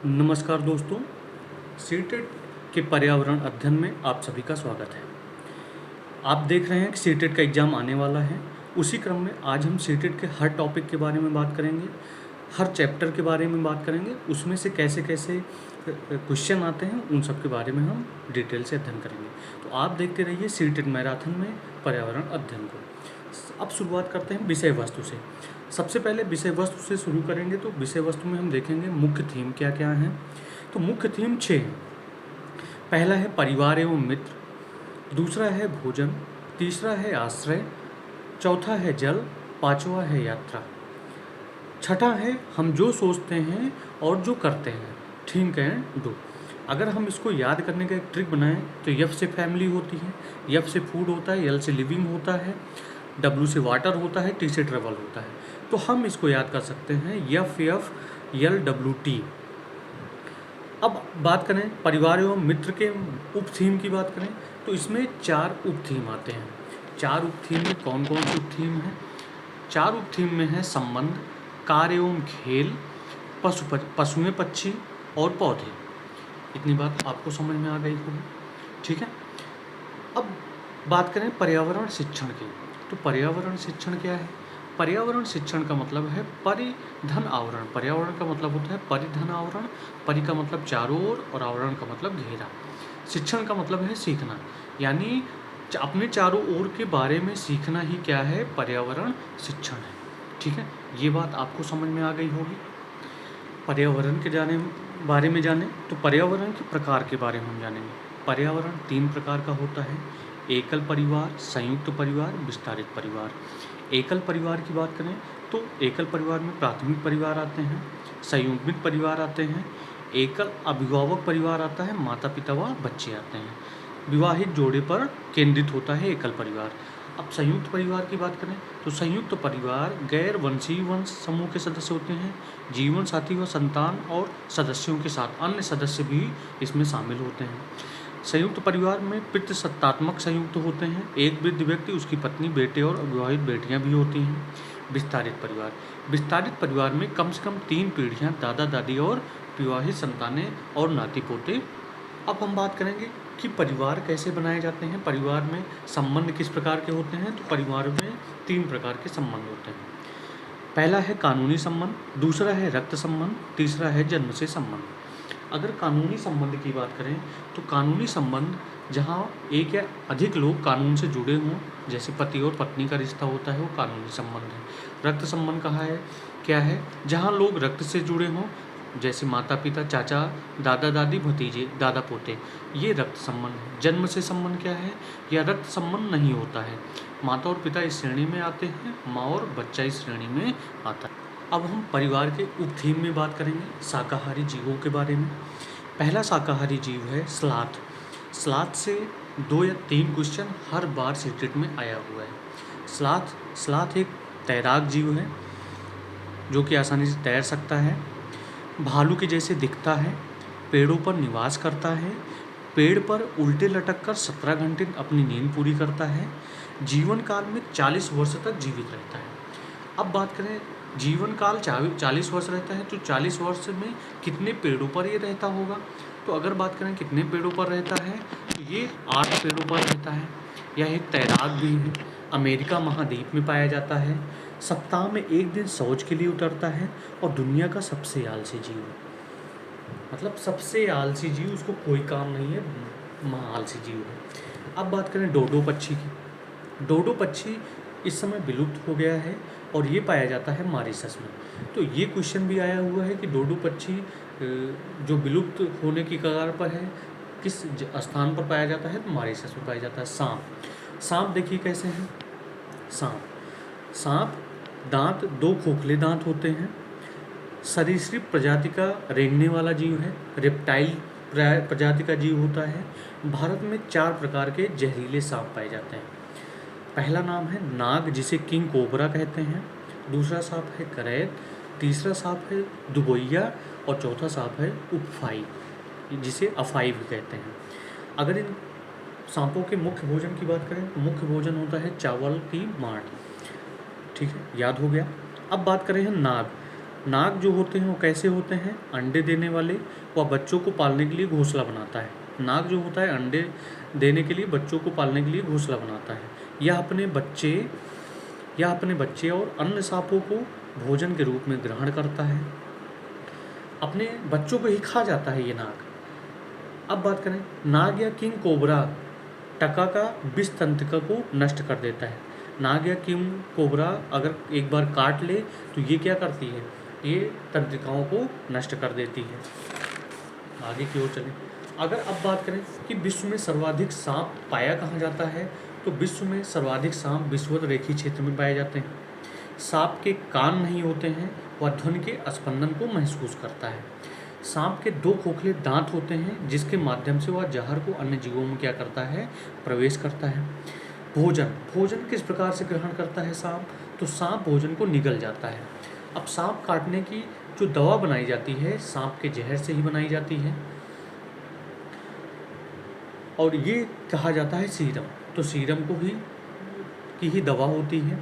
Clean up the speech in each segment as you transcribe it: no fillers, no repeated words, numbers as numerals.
नमस्कार दोस्तों, सीटेट के पर्यावरण अध्ययन में आप सभी का स्वागत है। आप देख रहे हैं कि सीटेट का एग्ज़ाम आने वाला है। उसी क्रम में आज हम सीटेट के हर टॉपिक के बारे में बात करेंगे, हर चैप्टर के बारे में बात करेंगे, उसमें से कैसे कैसे क्वेश्चन आते हैं उन सब के बारे में हम डिटेल से अध्ययन करेंगे। तो आप देखते रहिए सीटेट मैराथन में पर्यावरण अध्ययन को। अब शुरुआत करते हैं विषय वस्तु से। सबसे पहले विषय वस्तु से शुरू करेंगे। तो विषय वस्तु में हम देखेंगे मुख्य थीम क्या क्या हैं। तो मुख्य थीम 6 हैं। पहला है परिवार एवं मित्र, दूसरा है भोजन, तीसरा है आश्रय, चौथा है जल, पांचवा है यात्रा, छठा है हम जो सोचते हैं और जो करते हैं, थिंक एंड डू। अगर हम इसको याद करने का एक ट्रिक बनाएं तो एफ से फैमिली होती है, एफ से फूड होता है, एल से लिविंग होता है, डब्ल्यू से वाटर होता है, टी से ट्रेवल होता है। तो हम इसको याद कर सकते हैं F F L W T. अब बात करें परिवार एवं मित्र के उप थीम की बात करें तो इसमें 4 उप थीम आते हैं। 4 उप थीम में कौन कौन सी उप थीम है? 4 उप थीम में है संबंध, कार्य एवं खेल, पशुएं पक्षी और पौधे। इतनी बात आपको समझ में आ गई होगी, ठीक है। अब बात करें पर्यावरण शिक्षण की। तो पर्यावरण शिक्षण क्या है? पर्यावरण शिक्षण का मतलब है परिधन आवरण। पर्यावरण का मतलब होता है परिधन आवरण। परि का मतलब चारों ओर और आवरण का मतलब घेरा। शिक्षण का मतलब है सीखना, यानी अपने चारों ओर के बारे में सीखना ही क्या है? पर्यावरण शिक्षण है, ठीक है। ये बात आपको समझ में आ गई होगी। पर्यावरण के बारे में जाने तो पर्यावरण के प्रकार के बारे में हम जानेंगे। पर्यावरण 3 प्रकार का होता है: एकल परिवार, संयुक्त परिवार, विस्तारित परिवार। एकल परिवार की बात करें तो एकल परिवार में प्राथमिक परिवार आते हैं, संयुग्मित परिवार आते हैं, एकल अभिभावक परिवार आता है, माता पिता व बच्चे आते हैं। विवाहित जोड़े पर केंद्रित होता है एकल परिवार। अब संयुक्त परिवार की बात करें तो संयुक्त परिवार गैर वंशीय वंश समूह के सदस्य होते हैं। जीवन साथी व संतान और सदस्यों के साथ अन्य सदस्य भी इसमें शामिल होते हैं। संयुक्त परिवार में पितृसत्तात्मक संयुक्त होते हैं। एक वृद्ध व्यक्ति, उसकी पत्नी, बेटे और अविवाहित बेटियां भी होती हैं। विस्तारित परिवार, विस्तारित परिवार में कम से कम 3 पीढ़ियां, दादा दादी और विवाहित संतानें और नाती पोते। अब हम बात करेंगे कि परिवार कैसे बनाए जाते हैं, परिवार में संबंध किस प्रकार के होते हैं। तो परिवार में 3 प्रकार के संबंध होते हैं। पहला है कानूनी संबंध, दूसरा है रक्त संबंध, तीसरा है जन्म से संबंध। अगर कानूनी संबंध की बात करें तो कानूनी संबंध जहाँ एक या अधिक लोग कानून से जुड़े हों, जैसे पति और पत्नी का रिश्ता होता है, वो कानूनी संबंध है। रक्त संबंध कहा है क्या है? जहाँ लोग रक्त से जुड़े हों, जैसे माता पिता, चाचा, दादा दादी, भतीजे, दादा पोते, ये रक्त संबंध है। जन्म से संबंध क्या है? या रक्त संबंध नहीं होता है। माता और पिता इस श्रेणी में आते हैं, माँ और बच्चा इस श्रेणी में आता है। अब हम परिवार के उप थीम में बात करेंगे शाकाहारी जीवों के बारे में। पहला शाकाहारी जीव है स्लॉथ। स्लॉथ से 2 या 3 क्वेश्चन हर बार सीटेट में आया हुआ है। स्लॉथ एक तैराक जीव है जो कि आसानी से तैर सकता है, भालू के जैसे दिखता है, पेड़ों पर निवास करता है, पेड़ पर उल्टे लटक कर 17 घंटे अपनी नींद पूरी करता है, जीवन काल में 40 वर्ष तक जीवित रहता है। अब बात करें जीवन काल 40 वर्ष रहता है तो 40 वर्ष में कितने पेड़ों पर ये रहता होगा? तो अगर बात करें कितने पेड़ों पर रहता है तो ये 8 पेड़ों पर रहता है। यह एक तैराक भी है, अमेरिका महाद्वीप में पाया जाता है, सप्ताह में 1 दिन शौच के लिए उतरता है और दुनिया का सबसे आलसी जीव है। मतलब सबसे आलसी जीव, उसको कोई काम नहीं है, महाआलसी जीव है। अब बात करें डोडो पक्षी की। डोडो पक्षी इस समय विलुप्त हो गया है और ये पाया जाता है मॉरिशस में। तो ये क्वेश्चन भी आया हुआ है कि डोडो पक्षी जो विलुप्त होने की कगार पर है, किस स्थान पर पाया जाता है? तो मॉरिशस में पाया जाता है। सांप देखिए कैसे हैं। सांप दांत 2 खोखले दांत होते हैं। सरीसृप प्रजाति का रेंगने वाला जीव है, रेप्टाइल प्रजाति का जीव होता है। भारत में 4 प्रकार के जहरीले सांप पाए जाते हैं। पहला नाम है नाग, जिसे किंग कोबरा कहते हैं। दूसरा सांप है करैत, तीसरा सांप है दुबैया और चौथा सांप है उपफाई, जिसे अफाई भी कहते हैं। अगर इन सांपों के मुख्य भोजन की बात करें तो मुख्य भोजन होता है चावल की मांड, ठीक है, याद हो गया। अब बात करें हम नाग। नाग जो होते हैं वो कैसे होते हैं? अंडे देने वाले व बच्चों को पालने के लिए घोंसला बनाता है। नाग जो होता है अंडे देने के लिए, बच्चों को पालने के लिए घोंसला बनाता है। यह अपने बच्चे और अन्य सांपों को भोजन के रूप में ग्रहण करता है। अपने बच्चों को ही खा जाता है ये नाग। अब बात करें, नाग या किंग कोबरा टका का विष तंत्रिका को नष्ट कर देता है। नाग या किंग कोबरा अगर एक बार काट ले तो ये क्या करती है? ये तंत्रिकाओं को नष्ट कर देती है। आगे की ओर चलें। अगर अब बात करें कि विश्व में सर्वाधिक सांप पाया कहाँ जाता है, तो विश्व में सर्वाधिक सांप विषुवत रेखीय क्षेत्र में पाए जाते हैं। सांप के कान नहीं होते हैं, वह ध्वनि के स्पंदन को महसूस करता है। सांप के 2 खोखले दांत होते हैं जिसके माध्यम से वह जहर को अन्य जीवों में क्या करता है? प्रवेश करता है। भोजन किस प्रकार से ग्रहण करता है सांप? तो सांप भोजन को निगल जाता है। अब सांप काटने की जो दवा बनाई जाती है सांप के जहर से ही बनाई जाती है और ये कहा जाता है सीरम। तो सीरम की ही दवा होती है।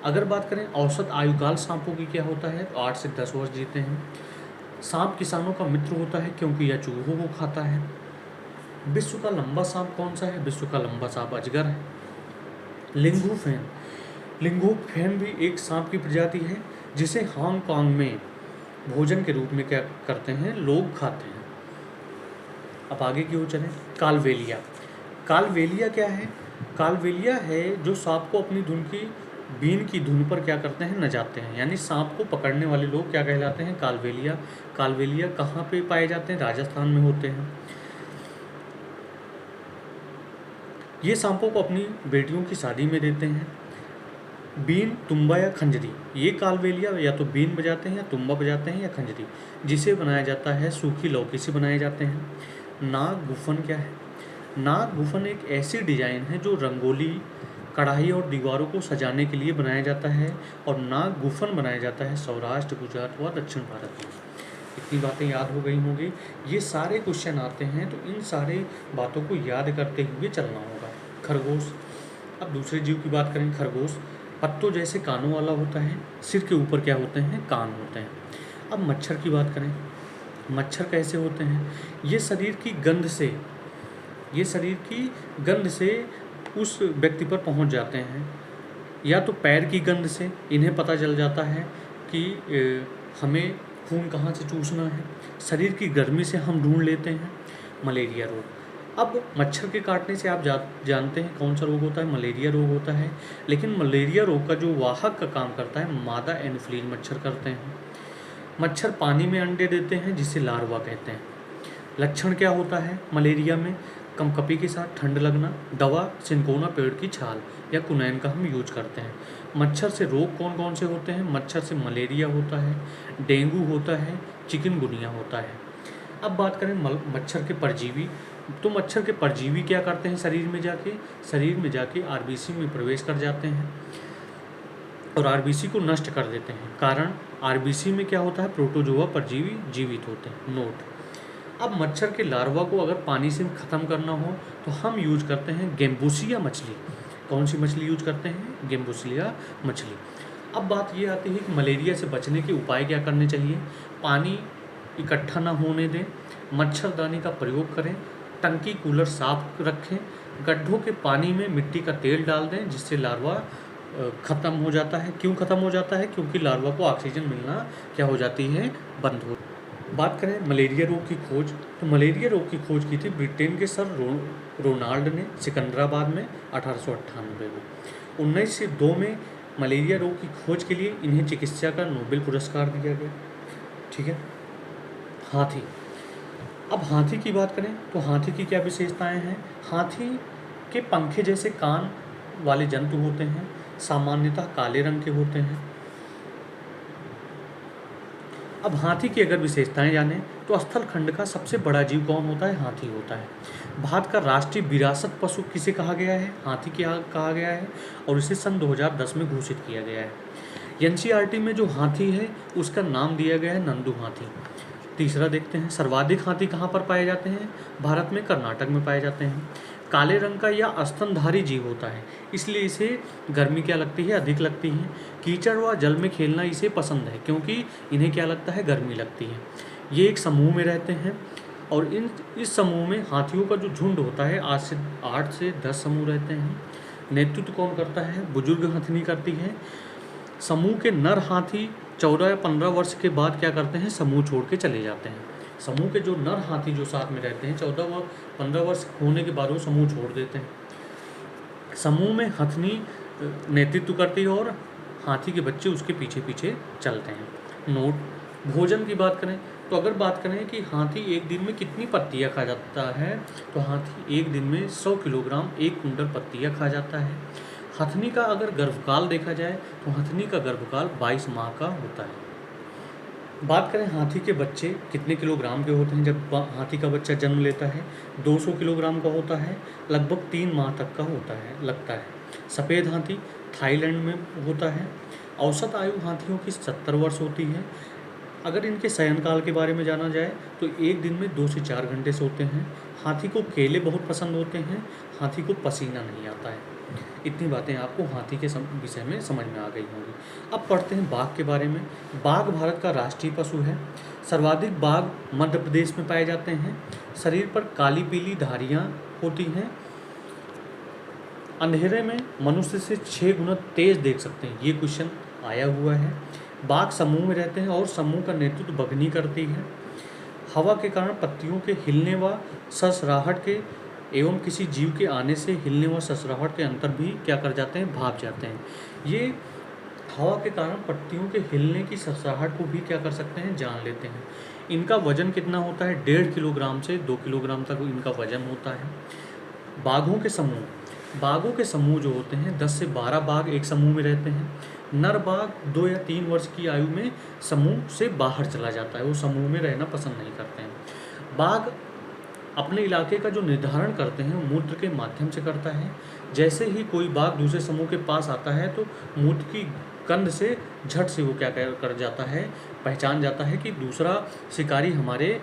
अगर बात करें औसत आयुकाल सांपों की क्या होता है, तो 8 से 10 वर्ष जीते हैं। सांप किसानों का मित्र होता है क्योंकि यह चूहों को खाता है। विश्व का लंबा सांप कौन सा है? विश्व का लंबा सांप अजगर है। लिंगोफेन भी एक सांप की प्रजाति है जिसे हांगकांग में भोजन के रूप में क्या करते हैं? लोग खाते हैं। अब आगे की ओर चलें। कालवेलिया क्या है? कालवेलिया है जो सांप को अपनी बीन की धुन पर क्या करते हैं? नचाते हैं। यानी सांप को पकड़ने वाले लोग क्या कहलाते हैं? कालवेलिया कहाँ पे पाए जाते हैं? राजस्थान में होते हैं। ये सांपों को अपनी बेटियों की शादी में देते हैं। बीन, तुम्बा या खंजरी, ये कालवेलिया या तो बीन बजाते हैं या तुम्बा बजाते हैं या खंजरी, जिसे बनाया जाता है सूखी लौकी से बनाए जाते हैं। नाग गुफन क्या है? नाग गुफन एक ऐसी डिजाइन है जो रंगोली, कढ़ाई और दीवारों को सजाने के लिए बनाया जाता है और नाग गुफन बनाया जाता है सौराष्ट्र, गुजरात व दक्षिण भारत में। इतनी बातें याद हो गई होंगी। ये सारे क्वेश्चन आते हैं तो इन सारे बातों को याद करते हुए चलना होगा। खरगोश। अब दूसरे जीव की बात करें। खरगोश पत्तों जैसे कानों वाला होता है, सिर के ऊपर क्या होते हैं? कान होते हैं। अब मच्छर की बात करें। मच्छर कैसे होते हैं? ये शरीर की गंध से उस व्यक्ति पर पहुंच जाते हैं, या तो पैर की गंध से इन्हें पता चल जाता है कि हमें खून कहाँ से चूसना है। शरीर की गर्मी से हम ढूंढ लेते हैं। मलेरिया रोग। अब मच्छर के काटने से आप जानते हैं कौन सा रोग होता है? मलेरिया रोग होता है। लेकिन मलेरिया रोग का जो वाहक का काम करता है मादा एनोफिलीज मच्छर करते हैं। मच्छर पानी में अंडे देते हैं जिसे लार्वा कहते हैं। लक्षण क्या होता है मलेरिया में? कंपकपी के साथ ठंड लगना। दवा सिनकोना पेड़ की छाल या कुनैन का हम यूज करते हैं। मच्छर से रोग कौन कौन से होते हैं? मच्छर से मलेरिया होता है, डेंगू होता है, चिकनगुनिया होता है। अब बात करें मच्छर के परजीवी। तो मच्छर के परजीवी क्या करते हैं? शरीर में जाके आरबीसी में प्रवेश कर जाते हैं और आरबीसी को नष्ट कर देते हैं। कारण आरबीसी में क्या होता है? प्रोटोजोआ परजीवी जीवित होते हैं। नोट। अब मच्छर के लार्वा को अगर पानी से ख़त्म करना हो तो हम यूज करते हैं गेम्बुसिया मछली। कौन सी मछली यूज करते हैं? गेम्बुसिया मछली। अब बात ये आती है कि मलेरिया से बचने के उपाय क्या करने चाहिए? पानी इकट्ठा ना होने दें, मच्छरदानी का प्रयोग करें, टंकी कूलर साफ रखें, गड्ढों के पानी में मिट्टी का तेल डाल दें जिससे लार्वा ख़त्म हो जाता है। क्यों ख़त्म हो जाता है? क्योंकि लार्वा को ऑक्सीजन मिलना क्या हो जाती है? बंद हो। बात करें मलेरिया रोग की खोज। तो मलेरिया रोग की खोज की थी ब्रिटेन के सर रोनाल्ड ने सिकंदराबाद में 1898 में। 1902 में मलेरिया रोग की खोज के लिए इन्हें चिकित्सा का नोबेल पुरस्कार दिया गया। ठीक है। हाथी। अब हाथी की बात करें तो हाथी की क्या विशेषताएं हैं? हाथी के पंखे जैसे कान वाले जंतु होते हैं, सामान्यतः काले रंग के होते हैं। अब हाथी की अगर विशेषताएं जानें तो स्थल खंड का सबसे बड़ा जीव कौन होता है? हाथी होता है। भारत का राष्ट्रीय विरासत पशु किसे कहा गया है? हाथी कहा गया है और इसे सन 2010 में घोषित किया गया है। एनसीईआरटी में जो हाथी है उसका नाम दिया गया है नंदू हाथी। तीसरा देखते हैं, सर्वाधिक हाथी कहाँ पर पाए जाते हैं? भारत में कर्नाटक में पाए जाते हैं। काले रंग का या स्तनधारी जीव होता है, इसलिए इसे गर्मी क्या लगती है, अधिक लगती है। कीचड़ व जल में खेलना इसे पसंद है क्योंकि इन्हें क्या लगता है, गर्मी लगती है। ये एक समूह में रहते हैं और इस समूह में हाथियों का जो झुंड होता है 8 से 10 समूह रहते हैं। नेतृत्व कौन करता है, बुजुर्ग हथनी करती है। समूह के नर हाथी 14 या 15 वर्ष के बाद क्या करते हैं, समूह छोड़ के चले जाते हैं। समूह के जो नर हाथी जो साथ में रहते हैं 14 व 15 वर्ष होने के बाद वो समूह छोड़ देते हैं। समूह में हथनी नेतृत्व करती है और हाथी के बच्चे उसके पीछे पीछे चलते हैं। नोट, भोजन की बात करें तो अगर बात करें कि हाथी एक दिन में कितनी पत्तियां खा जाता है, तो हाथी एक दिन में 100 किलोग्राम 1 कुंटल पत्तियां खा जाता है। हथनी का अगर गर्भकाल देखा जाए तो हथनी का गर्भकाल 22 माह का होता है। बात करें हाथी के बच्चे कितने किलोग्राम के होते हैं, जब हाथी का बच्चा जन्म लेता है 200 किलोग्राम का होता है, लगभग 3 माह तक का लगता है। सफ़ेद हाथी थाईलैंड में होता है। औसत आयु हाथियों की 70 वर्ष होती है। अगर इनके शयनकाल के बारे में जाना जाए तो एक दिन में 2 से 4 घंटे सोते हैं। हाथी को केले बहुत पसंद होते हैं। हाथी को पसीना नहीं आता है। इतनी बातें आपको हाथी के विषय में समझ में आ गई होंगी। अब पढ़ते हैं बाघ के बारे में। बाघ भारत का राष्ट्रीय पशु है। सर्वाधिक बाघ मध्य प्रदेश में पाए जाते हैं। शरीर पर काली पीली धारियाँ होती हैं। अंधेरे में मनुष्य से 6 गुना तेज देख सकते हैं, ये क्वेश्चन आया हुआ है। बाघ समूह में रहते हैं और समूह का नेतृत्व बघनी करती है। हवा के कारण पत्तियों के हिलने व ससराहट के एवं किसी जीव के आने से हिलने व ससराहट के अंतर भी क्या कर जाते हैं, भाप जाते हैं। ये हवा के कारण पत्तियों के हिलने की ससराहट को भी क्या कर सकते हैं, जान लेते हैं। इनका वजन कितना होता है, 1.5 किलोग्राम से 2 किलोग्राम तक इनका वजन होता है। बाघों के समूह, बाघों के समूह जो होते हैं 10 से 12 बाघ एक समूह में रहते हैं। नर बाघ 2 या 3 वर्ष की आयु में समूह से बाहर चला जाता है, वो समूह में रहना पसंद नहीं करते हैं। बाघ अपने इलाके का जो निर्धारण करते हैं वो मूत्र के माध्यम से करता है। जैसे ही कोई बाघ दूसरे समूह के पास आता है तो मूत्र की गंध से झट से वो क्या कर जाता है, पहचान जाता है कि दूसरा शिकारी हमारे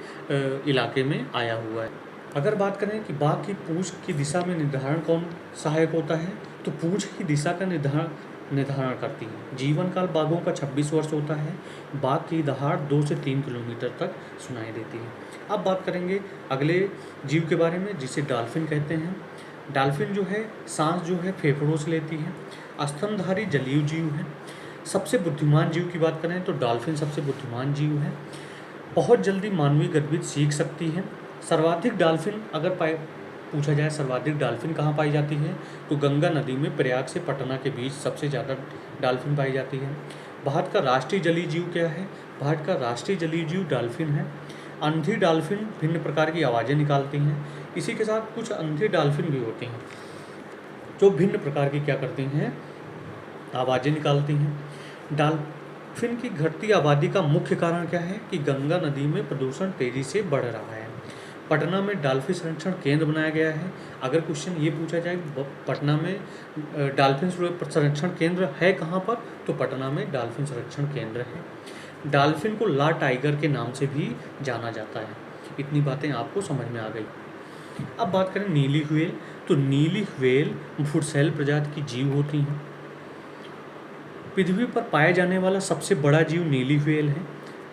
इलाके में आया हुआ है। अगर बात करें कि बाघ की पूंछ की दिशा में निर्धारण कौन सहायक होता है, तो पूंछ की दिशा का निर्धारण करती है। जीवन काल बाघों का 26 वर्ष होता है। बाघ की दहाड़ 2 से 3 किलोमीटर तक सुनाई देती है। अब बात करेंगे अगले जीव के बारे में, जिसे डॉल्फिन कहते हैं। डॉल्फिन जो है सांस जो है फेफड़ों से लेती है। स्तनधारी जलीय जीव है। सबसे बुद्धिमान जीव की बात करें तो डॉल्फिन सबसे बुद्धिमान जीव है। बहुत जल्दी मानवीय गतिविधि सीख सकती है। सर्वाधिक डॉल्फिन अगर पूछा जाए सर्वाधिक डॉल्फिन कहाँ पाई जाती है, तो गंगा नदी में प्रयाग से पटना के बीच सबसे ज़्यादा डॉल्फिन पाई जाती है। भारत का राष्ट्रीय जलीय जीव क्या है, भारत का राष्ट्रीय जलीय जीव डॉल्फिन है। अंधी डॉल्फिन भिन्न प्रकार की आवाज़ें निकालती हैं। इसी के साथ कुछ अंधी डॉल्फिन भी होती हैं जो भिन्न प्रकार की क्या करती हैं, आवाज़ें निकालती हैं। डॉल्फिन की घटती आबादी का मुख्य कारण क्या है कि गंगा नदी में प्रदूषण तेज़ी से बढ़ रहा है। पटना में डॉल्फिन संरक्षण केंद्र बनाया गया है। अगर क्वेश्चन ये पूछा जाए पटना में डॉल्फिन संरक्षण केंद्र है कहाँ पर, तो पटना में डॉल्फिन संरक्षण केंद्र है। डॉल्फिन को ला टाइगर के नाम से भी जाना जाता है। इतनी बातें आपको समझ में आ गई। अब बात करें नीली व्हेल, तो नीली व्हेल फुटसेल प्रजाति की जीव होती हैं। पृथ्वी पर पाया जाने वाला सबसे बड़ा जीव नीली व्हेल है।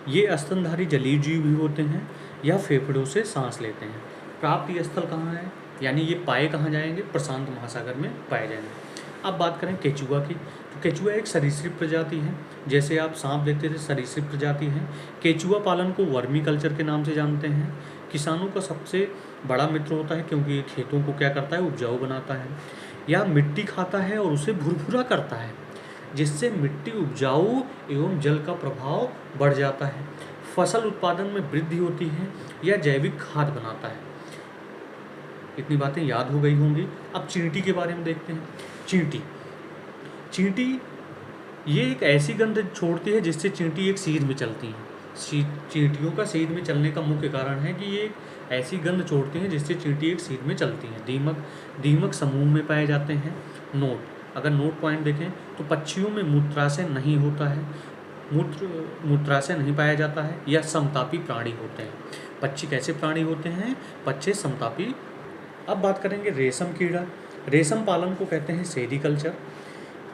ये स्तनधारी जलीय जीव भी होते हैं। यह फेफड़ों से सांस लेते हैं। प्राप्ति स्थल कहाँ है, यानी ये पाए कहाँ जाएंगे, प्रशांत महासागर में पाए जाएंगे। अब बात करें केचुआ की, तो केचुआ एक सरीसृप प्रजाति है। जैसे आप सांप देखते थे, सरीसृप प्रजाति है। केचुआ पालन को वर्मी कल्चर के नाम से जानते हैं। किसानों का सबसे बड़ा मित्र होता है क्योंकि ये खेतों को क्या करता है, उपजाऊ बनाता है। यह मिट्टी खाता है और उसे भुरभुरा करता है, जिससे मिट्टी उपजाऊ एवं जल का प्रभाव बढ़ जाता है। फसल उत्पादन में वृद्धि होती है। यह जैविक खाद बनाता है। इतनी बातें याद हो गई होंगी। अब चींटी के बारे में देखते हैं। चींटी ये एक ऐसी गंध छोड़ती है जिससे चींटी एक सीध में चलती हैं। चींटियों का सीध में चलने का मुख्य कारण है कि ये ऐसी गंध छोड़ती हैं जिससे चींटी एक सीध में चलती हैं। दीमक समूह में पाए जाते हैं। नोट, अगर नोट पॉइंट देखें तो पक्षियों में मूत्राशय नहीं होता है, मूत्राशय नहीं पाया जाता है। यह समतापी प्राणी होते हैं। पक्षी कैसे प्राणी होते हैं, पक्षी समतापी अब बात करेंगे रेशम कीड़ा। रेशम पालन को कहते हैं सेरीकल्चर।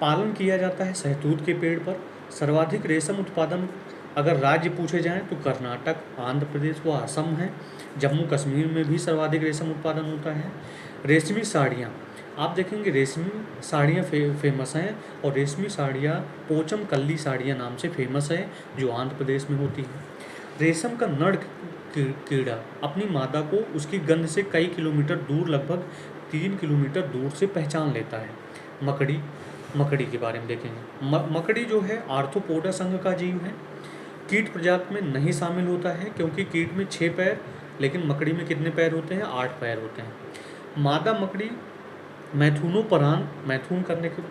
पालन किया जाता है शहतूत के पेड़ पर। सर्वाधिक रेशम उत्पादन अगर राज्य पूछे जाएं तो कर्नाटक, आंध्र प्रदेश व असम है। जम्मू कश्मीर में भी सर्वाधिक रेशम उत्पादन होता है। रेशमी साड़ियाँ, आप देखेंगे रेशमी साड़ियाँ फेमस हैं, और रेशमी साड़ियाँ पोचम कल्ली साड़ियाँ नाम से फेमस है, जो आंध्र प्रदेश में होती है। रेशम का नर कीड़ा अपनी मादा को उसकी गंध से कई किलोमीटर दूर, लगभग 3 किलोमीटर दूर से पहचान लेता है। मकड़ी, मकड़ी के बारे में देखेंगे। मकड़ी जो है आर्थ्रोपोडा संघ का जीव है। कीट प्रजाति में नहीं शामिल होता है, क्योंकि कीट में 6 पैर, लेकिन मकड़ी में कितने पैर होते हैं? 8 पैर होते हैं। मादा मकड़ी मैथुन करने के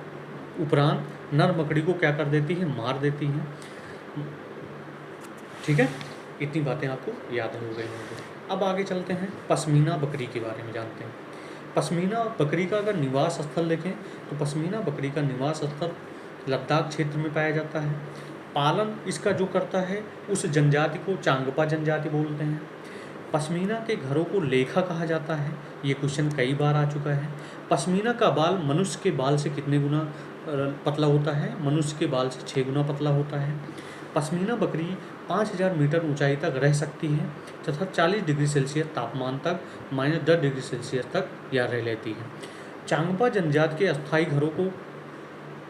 उपरांत नर मकड़ी को क्या कर देती है? मार देती है। ठीक है, इतनी बातें आपको याद हो गई होंगी। अब आगे चलते हैं, पश्मीना बकरी के बारे में जानते हैं। पश्मीना बकरी का अगर निवास स्थल देखें तो पश्मीना बकरी का निवास स्थल लद्दाख क्षेत्र में पाया जाता है। पालन इसका जो करता है उस जनजाति को चांगपा जनजाति बोलते हैं। पश्मीना के घरों को लेखा कहा जाता है। ये क्वेश्चन कई बार आ चुका है। पश्मीना का बाल मनुष्य के बाल से कितने गुना पतला होता है? मनुष्य के बाल से 6 गुना पतला होता है। पश्मीना बकरी 5000 मीटर ऊंचाई तक रह सकती है तथा 40 डिग्री सेल्सियस तापमान तक, -10 डिग्री सेल्सियस तक यह रह लेती है। चांगपा जनजाति के अस्थायी घरों को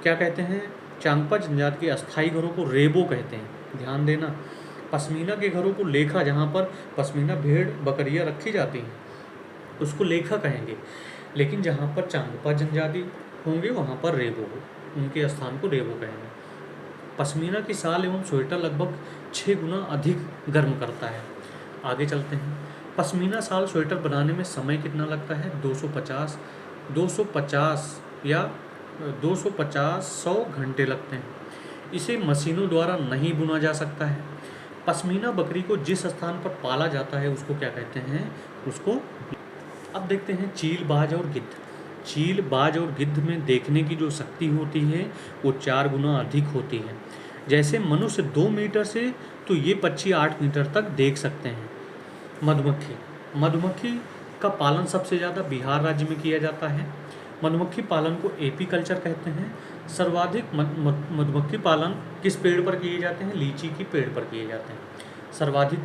क्या कहते हैं? चांगपा जनजाति के अस्थायी घरों को रेबो कहते हैं। ध्यान देना, पश्मीना के घरों को लेखा, जहाँ पर पश्मीना भेड़ बकरियाँ रखी जाती हैं उसको लेखा कहेंगे, लेकिन जहाँ पर चांगपा जनजाति होंगे वहाँ पर रेबो हो, उनके स्थान को रेबो कहेंगे। पश्मीना की शाल एवं स्वेटर लगभग 6 गुना अधिक गर्म करता है। आगे चलते हैं, पश्मीना शाल स्वेटर बनाने में समय कितना लगता है? 250 या 100 घंटे लगते हैं। इसे मशीनों द्वारा नहीं बुना जा सकता है। पश्मीना बकरी को जिस स्थान पर पाला जाता है उसको क्या कहते हैं? उसको अब देखते हैं चील, बाज और गिद्ध। चील, बाज और गिद्ध में देखने की जो शक्ति होती है वो 4 गुना अधिक होती है। जैसे मनुष्य 2 मीटर से, तो ये पक्षी 8 मीटर तक देख सकते हैं। मधुमक्खी का पालन सबसे ज़्यादा बिहार राज्य में किया जाता है। मधुमक्खी पालन को एपीकल्चर कहते हैं। सर्वाधिक मधुमक्खी पालन किस पेड़ पर किए जाते हैं? लीची की पेड़ पर किए जाते हैं। सर्वाधिक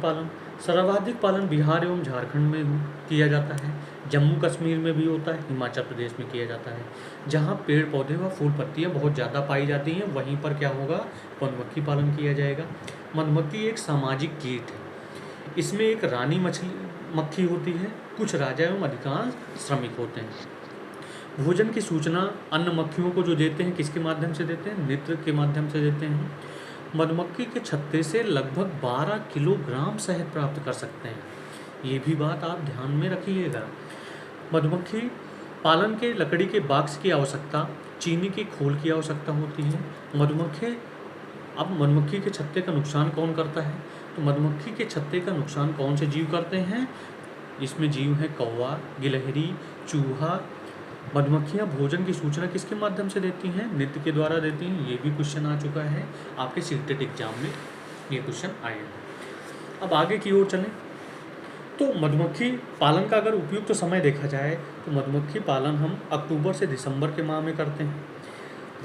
पालन बिहार एवं झारखंड में किया जाता है। जम्मू कश्मीर में भी होता है, हिमाचल प्रदेश में किया जाता है। जहाँ पेड़ पौधे व फूल पत्तियाँ बहुत ज़्यादा पाई जाती हैं वहीं पर क्या होगा? मधुमक्खी पालन किया जाएगा। मधुमक्खी एक सामाजिक कीट है। इसमें एक रानी मक्खी होती है, कुछ राजा एवं अधिकांश श्रमिक होते हैं। भोजन की सूचना अन्य मक्खियों को जो देते हैं किसके माध्यम से देते हैं? नृत्य के माध्यम से देते हैं। मधुमक्खी के छत्ते से लगभग 12 किलोग्राम शहद प्राप्त कर सकते हैं। ये भी बात आप ध्यान में रखिएगा। मधुमक्खी पालन के लकड़ी के बॉक्स की आवश्यकता, चीनी के खोल की आवश्यकता होती है। मधुमक्खी के छत्ते का नुकसान कौन करता है? तो मधुमक्खी के छत्ते का नुकसान कौन से जीव करते हैं? इसमें जीव हैं कौवा, गिलहरी, चूहा। मधुमक्खियाँ भोजन की सूचना किसके माध्यम से देती हैं? नृत्य के द्वारा देती हैं। ये भी क्वेश्चन आ चुका है आपके सीटेट एग्जाम में, ये क्वेश्चन आए हैं। अब आगे की ओर चलें तो मधुमक्खी पालन का अगर उपयुक्त समय देखा जाए तो मधुमक्खी पालन हम अक्टूबर से दिसंबर के माह में करते हैं।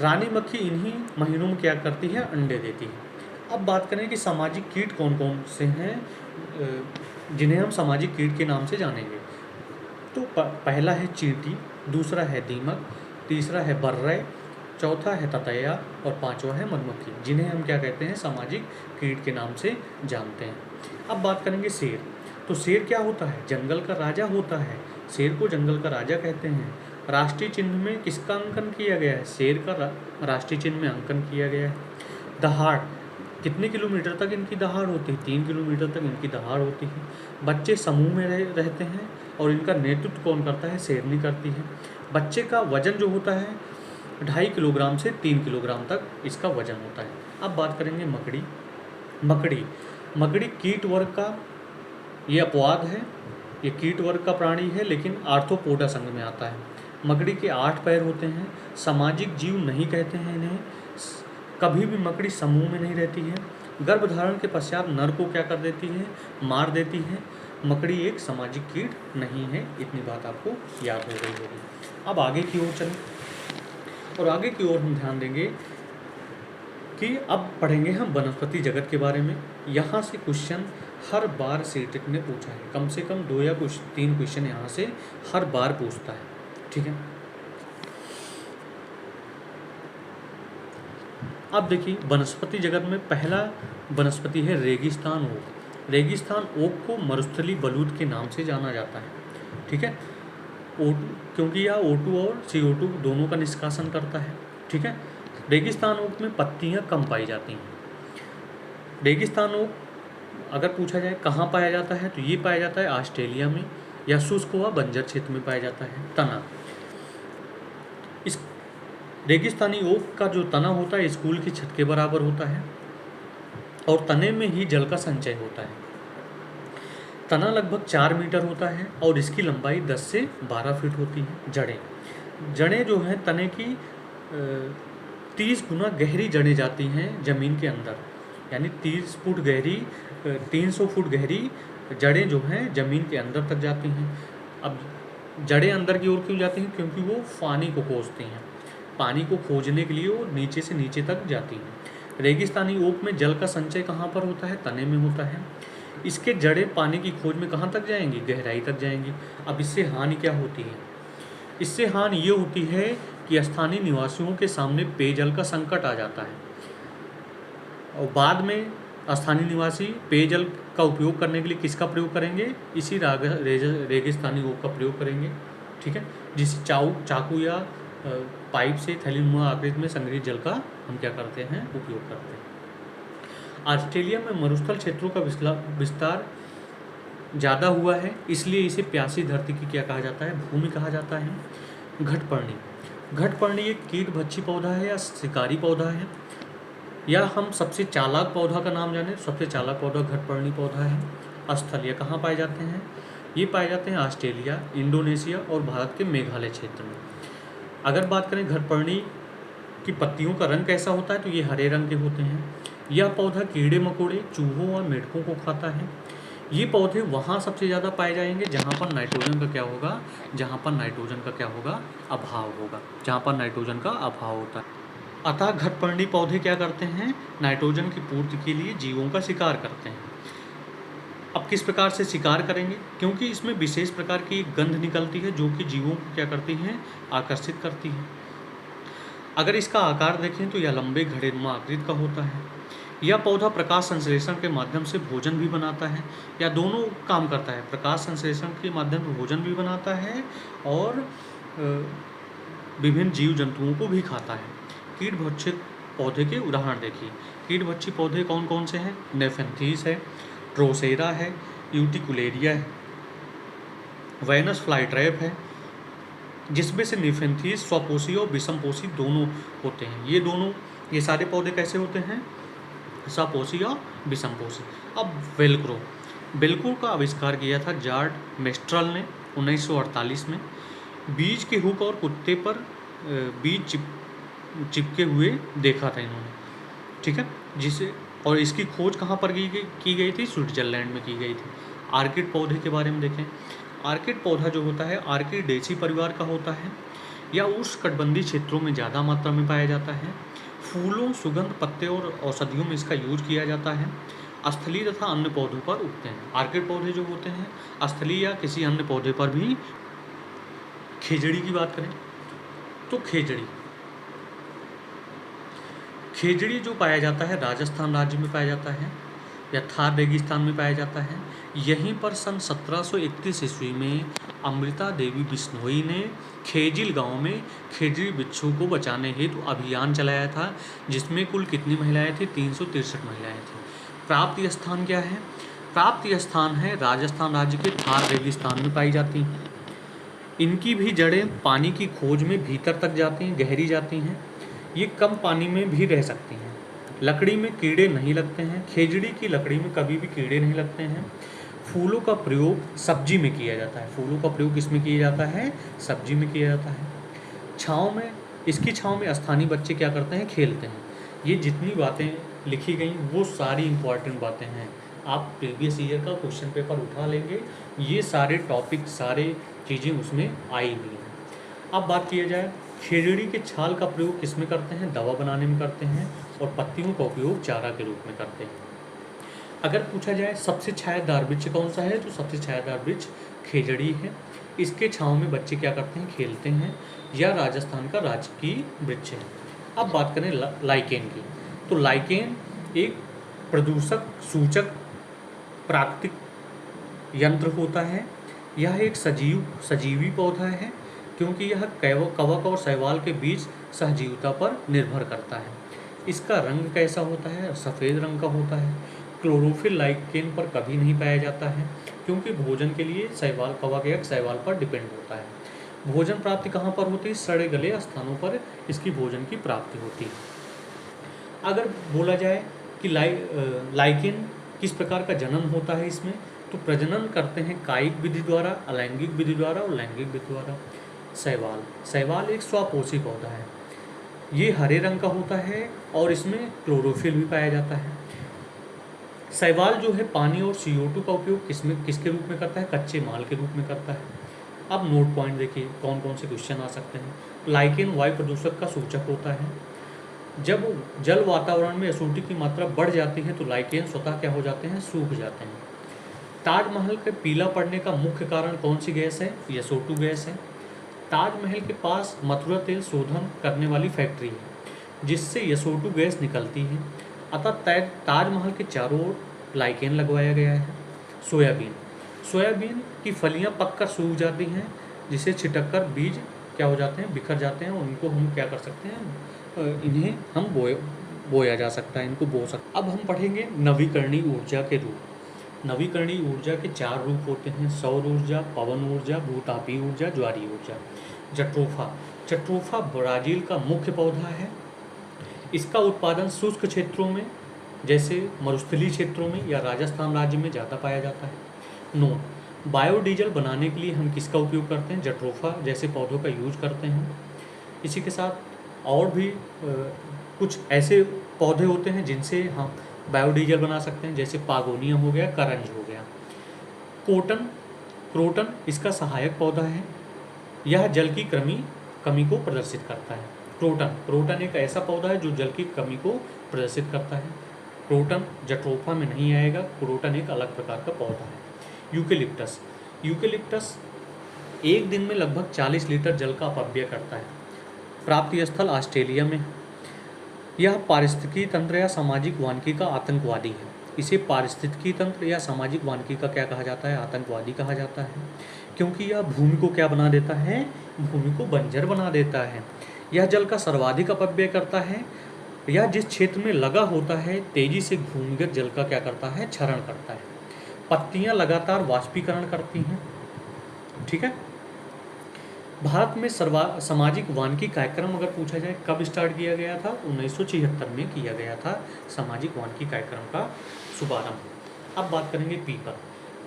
रानी मक्खी इन्हीं महीनों में क्या करती है? अंडे देती है। अब बात करें कि सामाजिक कीट कौन कौन से हैं जिन्हें हम सामाजिक कीट के नाम से जानेंगे। तो पहला है चींटी, दूसरा है दीमक, तीसरा है बर्रै, चौथा है ततैया और पांचवा है मधुमक्खी, जिन्हें हम क्या कहते हैं? सामाजिक कीट के नाम से जानते हैं। अब बात करेंगे शेर। तो शेर क्या होता है? जंगल का राजा होता है। शेर को जंगल का राजा कहते हैं। राष्ट्रीय चिन्ह में किसका अंकन किया गया है? शेर का राष्ट्रीय चिन्ह में अंकन किया गया है। दहाड़, कितने किलोमीटर तक इनकी दहाड़ होती है? 3 किलोमीटर तक इनकी दहाड़ होती है। बच्चे समूह में रहते हैं और इनका नेतृत्व कौन करता है? शेरनी करती है। बच्चे का वजन जो होता है 2.5 किलोग्राम से 3 किलोग्राम तक इसका वजन होता है। अब बात करेंगे मकड़ी कीट वर्ग का ये अपवाद है। ये कीट वर्ग का प्राणी है लेकिन आर्थ्रोपोडा संघ में आता है। मकड़ी के 8 पैर होते हैं। सामाजिक जीव नहीं कहते हैं इन्हें। कभी भी मकड़ी समूह में नहीं रहती है। गर्भधारण के पश्चात नर को क्या कर देती है? मार देती है। मकड़ी एक सामाजिक कीट नहीं है, इतनी बात आपको याद हो गई होगी। अब आगे की ओर चलें, और आगे की ओर हम ध्यान देंगे कि अब पढ़ेंगे हम वनस्पति जगत के बारे में। यहाँ से क्वेश्चन हर बार सीटेट ने पूछा है, कम से कम 2 या कुछ 3 क्वेश्चन यहाँ से हर बार पूछता है, ठीक है। अब देखिए वनस्पति जगत में पहला वनस्पति है रेगिस्तान ओक। रेगिस्तान ओक को मरुस्थली बलूत के नाम से जाना जाता है, ठीक है। क्योंकि यह O2 और CO2 दोनों का निष्कासन करता है, ठीक है। रेगिस्तान ओक में पत्तियां कम पाई जाती हैं। रेगिस्तान ओक अगर पूछा जाए कहाँ पाया जाता है, तो ये पाया जाता है ऑस्ट्रेलिया में, या शुष्क व बंजर क्षेत्र में पाया जाता है। तना, इस रेगिस्तानी ओक का जो तना होता है स्कूल की छत के बराबर होता है, और तने में ही जल का संचय होता है। तना लगभग 4 मीटर होता है और इसकी लंबाई 10 से 12 फीट होती है। जड़ें जो हैं तने की 30 गुना गहरी जड़ें जाती हैं ज़मीन के अंदर, यानी 30 फुट गहरी 300 फुट गहरी जड़ें जो हैं ज़मीन के अंदर तक जाती हैं। अब जड़ें अंदर की ओर क्यों जाती हैं? क्योंकि वो पानी को खोजती हैं, पानी को खोजने के लिए वो नीचे से नीचे तक जाती हैं। रेगिस्तानी ओक में जल का संचय कहाँ पर होता है? तने में होता है। इसके जड़ें पानी की खोज में कहाँ तक जाएंगी? गहराई तक जाएंगी। अब इससे हानि क्या होती है? इससे हानि ये होती है कि स्थानीय निवासियों के सामने पेयजल का संकट आ जाता है, और बाद में स्थानीय निवासी पेयजल का उपयोग करने के लिए किसका प्रयोग करेंगे? इसी रेगिस्तानी ओक का प्रयोग करेंगे, ठीक है। जिस चाकू या पाइप से थैलीनुमा आकृति में संग्रहित जल का हम क्या करते हैं? उपयोग करते हैं। ऑस्ट्रेलिया में मरुस्थल क्षेत्रों का विस्तार ज़्यादा हुआ है, इसलिए इसे प्यासी धरती की क्या कहा जाता है? भूमि कहा जाता है। घटपर्णी एक कीट भक्षी पौधा है या शिकारी पौधा है, या हम सबसे चालाक पौधा का नाम जाने, सबसे चालाक पौधा घटपर्णी पौधा है। स्थल ये कहाँ पाए जाते हैं? ये पाए जाते हैं ऑस्ट्रेलिया, इंडोनेशिया और भारत के मेघालय क्षेत्र में। अगर बात करें घटपर्णी की पत्तियों का रंग कैसा होता है, तो ये हरे रंग के होते हैं। यह पौधा कीड़े मकोड़े, चूहों और मेढकों को खाता है। ये पौधे वहाँ सबसे ज़्यादा पाए जाएंगे जहाँ पर नाइट्रोजन का क्या होगा? जहाँ पर नाइट्रोजन का क्या होगा? अभाव होगा, जहाँ पर नाइट्रोजन का अभाव होता है। अतः घटपर्णी पौधे क्या करते हैं? नाइट्रोजन की पूर्ति के लिए जीवों का शिकार करते हैं। अब किस प्रकार से शिकार करेंगे? क्योंकि इसमें विशेष प्रकार की गंध निकलती है जो कि जीवों को क्या करती हैं? आकर्षित करती है। अगर इसका आकार देखें तो यह लंबे घड़ेनुमा आकृति का होता है। यह पौधा प्रकाश संश्लेषण के माध्यम से भोजन भी बनाता है, या दोनों काम करता है। प्रकाश संश्लेषण के माध्यम से भोजन भी बनाता है और विभिन्न जीव जंतुओं को भी खाता है। कीट भक्षित पौधे के उदाहरण देखिए। कीट भक्षी पौधे कौन कौन से हैं? नेफेंथीस है, ड्रोसेरा है, यूटिकुलेरिया है, वेनस फ्लाईट्रैप है, जिसमें से नेफेंथीस स्वपोषी और विषमपोषी दोनों होते हैं। ये सारे पौधे कैसे होते हैं? स्वपोषी और विषमपोषी। अब वेल्क्रो का आविष्कार किया था जॉर्ज मेस्ट्रल ने 1948 में। बीज के हुक और कुत्ते पर बीज चिपके हुए देखा था इन्होंने, ठीक है। और इसकी खोज कहाँ पर की गई थी? स्विट्जरलैंड में की गई थी। आर्किड पौधे के बारे में देखें। आर्किड पौधा जो होता है आर्किडेसी परिवार का होता है, या उष्णकटिबंधीय क्षेत्रों में ज़्यादा मात्रा में पाया जाता है। फूलों, सुगंध, पत्ते और औषधियों में इसका यूज किया जाता है। स्थलीय तथा अन्य पौधों पर उगते हैं। आर्किड पौधे जो होते हैं स्थलीय या किसी अन्य पौधे पर भी। खेजड़ी की बात करें तो खेजड़ी जो पाया जाता है राजस्थान राज्य में पाया जाता है, या थार रेगिस्तान में पाया जाता है। यहीं पर सन 1731 ईस्वी में अमृता देवी बिश्नोई ने खेजिल गांव में खेजड़ी बिच्छू को बचाने हेतु अभियान चलाया था, जिसमें कुल कितनी महिलाएं थी? 363 महिलाएं थी। प्राप्ति स्थान क्या है? प्राप्ति स्थान है राजस्थान राज्य के थार रेगिस्तान में पाई जाती हैं। इनकी भी जड़ें पानी की खोज में भीतर तक जाती हैं, गहरी जाती हैं। ये कम पानी में भी रह सकती हैं। लकड़ी में कीड़े नहीं लगते हैं। खेजड़ी की लकड़ी में कभी भी कीड़े नहीं लगते हैं। फूलों का प्रयोग सब्जी में किया जाता है। फूलों का प्रयोग किसमें किया जाता है? सब्जी में किया जाता है। इसकी छाँव में स्थानीय बच्चे क्या करते हैं? खेलते हैं। ये जितनी बातें लिखी गई वो सारी इम्पॉर्टेंट बातें हैं, आप प्रीवियस ईयर का क्वेश्चन पेपर उठा लेंगे, ये सारे टॉपिक सारे चीज़ें उसमें आई हुई हैं। अब बात किया जाए खेजड़ी के छाल का प्रयोग किस में करते हैं, दवा बनाने में करते हैं, और पत्तियों का उपयोग चारा के रूप में करते हैं। अगर पूछा जाए सबसे छायादार वृक्ष कौन सा है, तो सबसे छायादार वृक्ष खेजड़ी है। इसके छाँव में बच्चे क्या करते हैं, खेलते हैं। यह राजस्थान का राजकीय वृक्ष है। अब बात करें लाइकेन की, तो लाइकेन एक प्रदूषक सूचक प्राकृतिक यंत्र होता है। यह एक सजीवी पौधा है, क्योंकि यह कवक और शैवाल के बीच सहजीविता पर निर्भर करता है। इसका रंग कैसा होता है, सफ़ेद रंग का होता है। क्लोरोफिल लाइकेन पर कभी नहीं पाया जाता है, क्योंकि भोजन के लिए शैवाल कवक या शैवाल पर डिपेंड होता है। भोजन प्राप्ति कहाँ पर होती है, सड़े गले स्थानों पर इसकी भोजन की प्राप्ति होती है। अगर बोला जाए कि लाइकेन किस प्रकार का जन्म होता है इसमें, तो प्रजनन करते हैं कायिक विधि द्वारा, अलैंगिक विधि द्वारा और लैंगिक विधि द्वारा। शैवाल एक स्वपोषी पौधा है। ये हरे रंग का होता है और इसमें क्लोरोफिल भी पाया जाता है। शैवाल जो है पानी और CO2 का उपयोग किसके रूप में करता है, कच्चे माल के रूप में करता है। अब नोट पॉइंट देखिए कौन कौन से क्वेश्चन आ सकते हैं। लाइकेन वायु प्रदूषक का सूचक होता है। जब जल वातावरण में एसिडिटी की मात्रा बढ़ जाती है तो लाइकेन स्वतः क्या हो जाते हैं, सूख जाते हैं। ताजमहल के पीला पड़ने का मुख्य कारण कौन सी गैस है, SO2 गैस है। ताजमहल के पास मथुरा तेल शोधन करने वाली फैक्ट्री है, जिससे SO2 गैस निकलती है। अतः ताजमहल के चारों ओर लाइकेन लगवाया गया है। सोयाबीन की फलियां पककर सूख जाती हैं, जिसे छिटक कर बीज क्या हो जाते हैं, बिखर जाते हैं। उनको हम क्या कर सकते हैं, इन्हें हम बोया जा सकता है, इनको बो सकते। अब हम पढ़ेंगे नवीकरणीय ऊर्जा के रूप। नवीकरणीय ऊर्जा के 4 रूप होते हैं, सौर ऊर्जा, पवन ऊर्जा, भूतापीय ऊर्जा, ज्वारीय ऊर्जा। जट्रोफा ब्राज़ील का मुख्य पौधा है। इसका उत्पादन शुष्क क्षेत्रों में जैसे मरुस्थलीय क्षेत्रों में या राजस्थान राज्य में ज़्यादा पाया जाता है। बायोडीजल बनाने के लिए हम किसका उपयोग करते हैं, जट्रोफा जैसे पौधों का यूज करते हैं। इसी के साथ और भी कुछ ऐसे पौधे होते हैं जिनसे हम बायोडीजल बना सकते हैं, जैसे पागोनिया हो गया, करंज हो गया। क्रोटन इसका सहायक पौधा है। यह जल की कमी को प्रदर्शित करता है। क्रोटन एक ऐसा पौधा है जो जल की कमी को प्रदर्शित करता है। क्रोटन जट्रोफा में नहीं आएगा, क्रोटन एक अलग प्रकार का पौधा है। यूकेलिप्टस एक दिन में लगभग 40 लीटर जल का अपव्यय करता है। प्राप्ति स्थल ऑस्ट्रेलिया में। यह पारिस्थितिकी तंत्र या सामाजिक वानिकी का आतंकवादी है। इसे पारिस्थितिकी तंत्र या सामाजिक वानिकी का क्या कहा जाता है, आतंकवादी कहा जाता है, क्योंकि यह भूमि को क्या बना देता है, भूमि को बंजर बना देता है। यह जल का सर्वाधिक अपव्यय करता है। यह जिस क्षेत्र में लगा होता है तेजी से भूमिगत जल का क्या करता है, क्षरण करता है। पत्तियां लगातार वाष्पीकरण करती हैं। ठीक है। भारत में सामाजिक वानिकी कार्यक्रम अगर पूछा जाए कब स्टार्ट किया गया था, 1976 में किया गया था सामाजिक वानिकी कार्यक्रम का शुभारंभ। अब बात करेंगे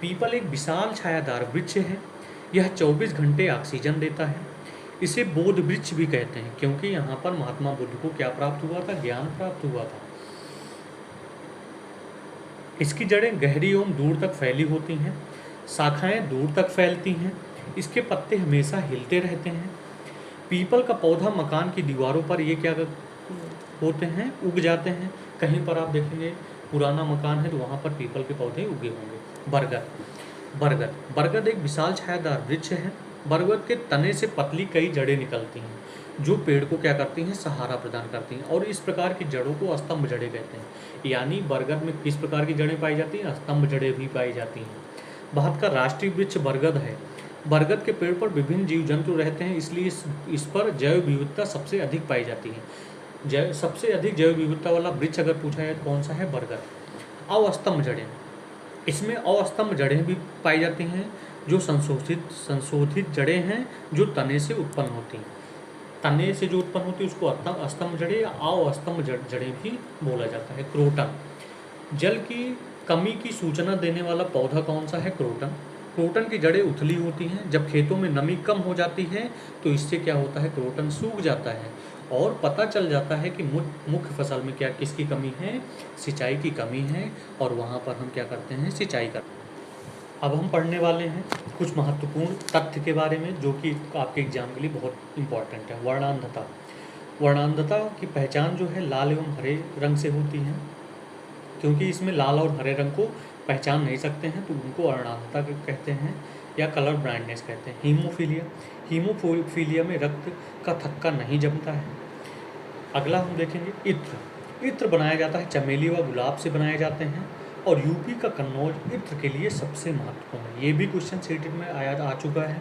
पीपल एक विशाल छायादार वृक्ष है। यह 24 घंटे ऑक्सीजन देता है। इसे बोध वृक्ष भी कहते हैं, क्योंकि यहाँ पर महात्मा बुद्ध को क्या प्राप्त हुआ था, ज्ञान प्राप्त हुआ था। इसकी जड़ें गहरी एवं दूर तक फैली होती हैं। शाखाएं दूर तक फैलती हैं। इसके पत्ते हमेशा हिलते रहते हैं। पीपल का पौधा मकान की दीवारों पर ये क्या होते हैं, उग जाते हैं। कहीं पर आप देखेंगे पुराना मकान है तो वहाँ पर पीपल के पौधे उगे होंगे। बरगद एक विशाल छायादार वृक्ष है। बरगद के तने से पतली कई जड़ें निकलती हैं, जो पेड़ को क्या करती हैं, सहारा प्रदान करती हैं, और इस प्रकार की जड़ों को स्तंभ जड़ें कहते हैं। यानी बरगद में किस प्रकार की जड़ें पाई जाती हैं, स्तंभ जड़ें भी पाई जाती हैं। भारत का राष्ट्रीय वृक्ष बरगद है। बरगद के पेड़ पर विभिन्न जीव जंतु रहते हैं, इसलिए इस पर जैव विविधता सबसे अधिक पाई जाती है। सबसे अधिक जैव विविधता वाला वृक्ष अगर पूछा जाए तो कौन सा है, बरगद। अवस्तंभ जड़ें, इसमें अवस्तंभ जड़ें भी पाई जाती हैं, जो संशोधित जड़ें हैं जो तने से उत्पन्न होती हैं। तने से जो उत्पन्न होती है उसको अस्तंभ जड़ें या अवस्तंभ जड़ें भी बोला जाता है। क्रोटन, जल की कमी की सूचना देने वाला पौधा कौन सा है, क्रोटन। क्रोटन की जड़ें उथली होती हैं। जब खेतों में नमी कम हो जाती है तो इससे क्या होता है, क्रोटन सूख जाता है और पता चल जाता है कि मुख्य फसल में क्या किसकी कमी है, सिंचाई की कमी है, और वहाँ पर हम क्या करते हैं, सिंचाई करते हैं। अब हम पढ़ने वाले हैं कुछ महत्वपूर्ण तथ्य के बारे में जो कि आपके एग्जाम के लिए बहुत इंपॉर्टेंट है। वर्णांधता। वर्णांधता की पहचान जो है लाल एवं हरे रंग से होती है। क्योंकि इसमें लाल और हरे रंग को पहचान नहीं सकते हैं तो उनको वर्णांधता कहते हैं या कलर ब्लाइंडनेस कहते हैं। हीमोफीलिया। हीमोफीलिया में रक्त का थक्का नहीं जमता है। अगला हम देखेंगे इत्र। इत्र बनाया जाता है चमेली व गुलाब से बनाए जाते हैं और यूपी का कन्नौज इत्र के लिए सबसे महत्वपूर्ण है। ये भी क्वेश्चन सीटेट में आ चुका है।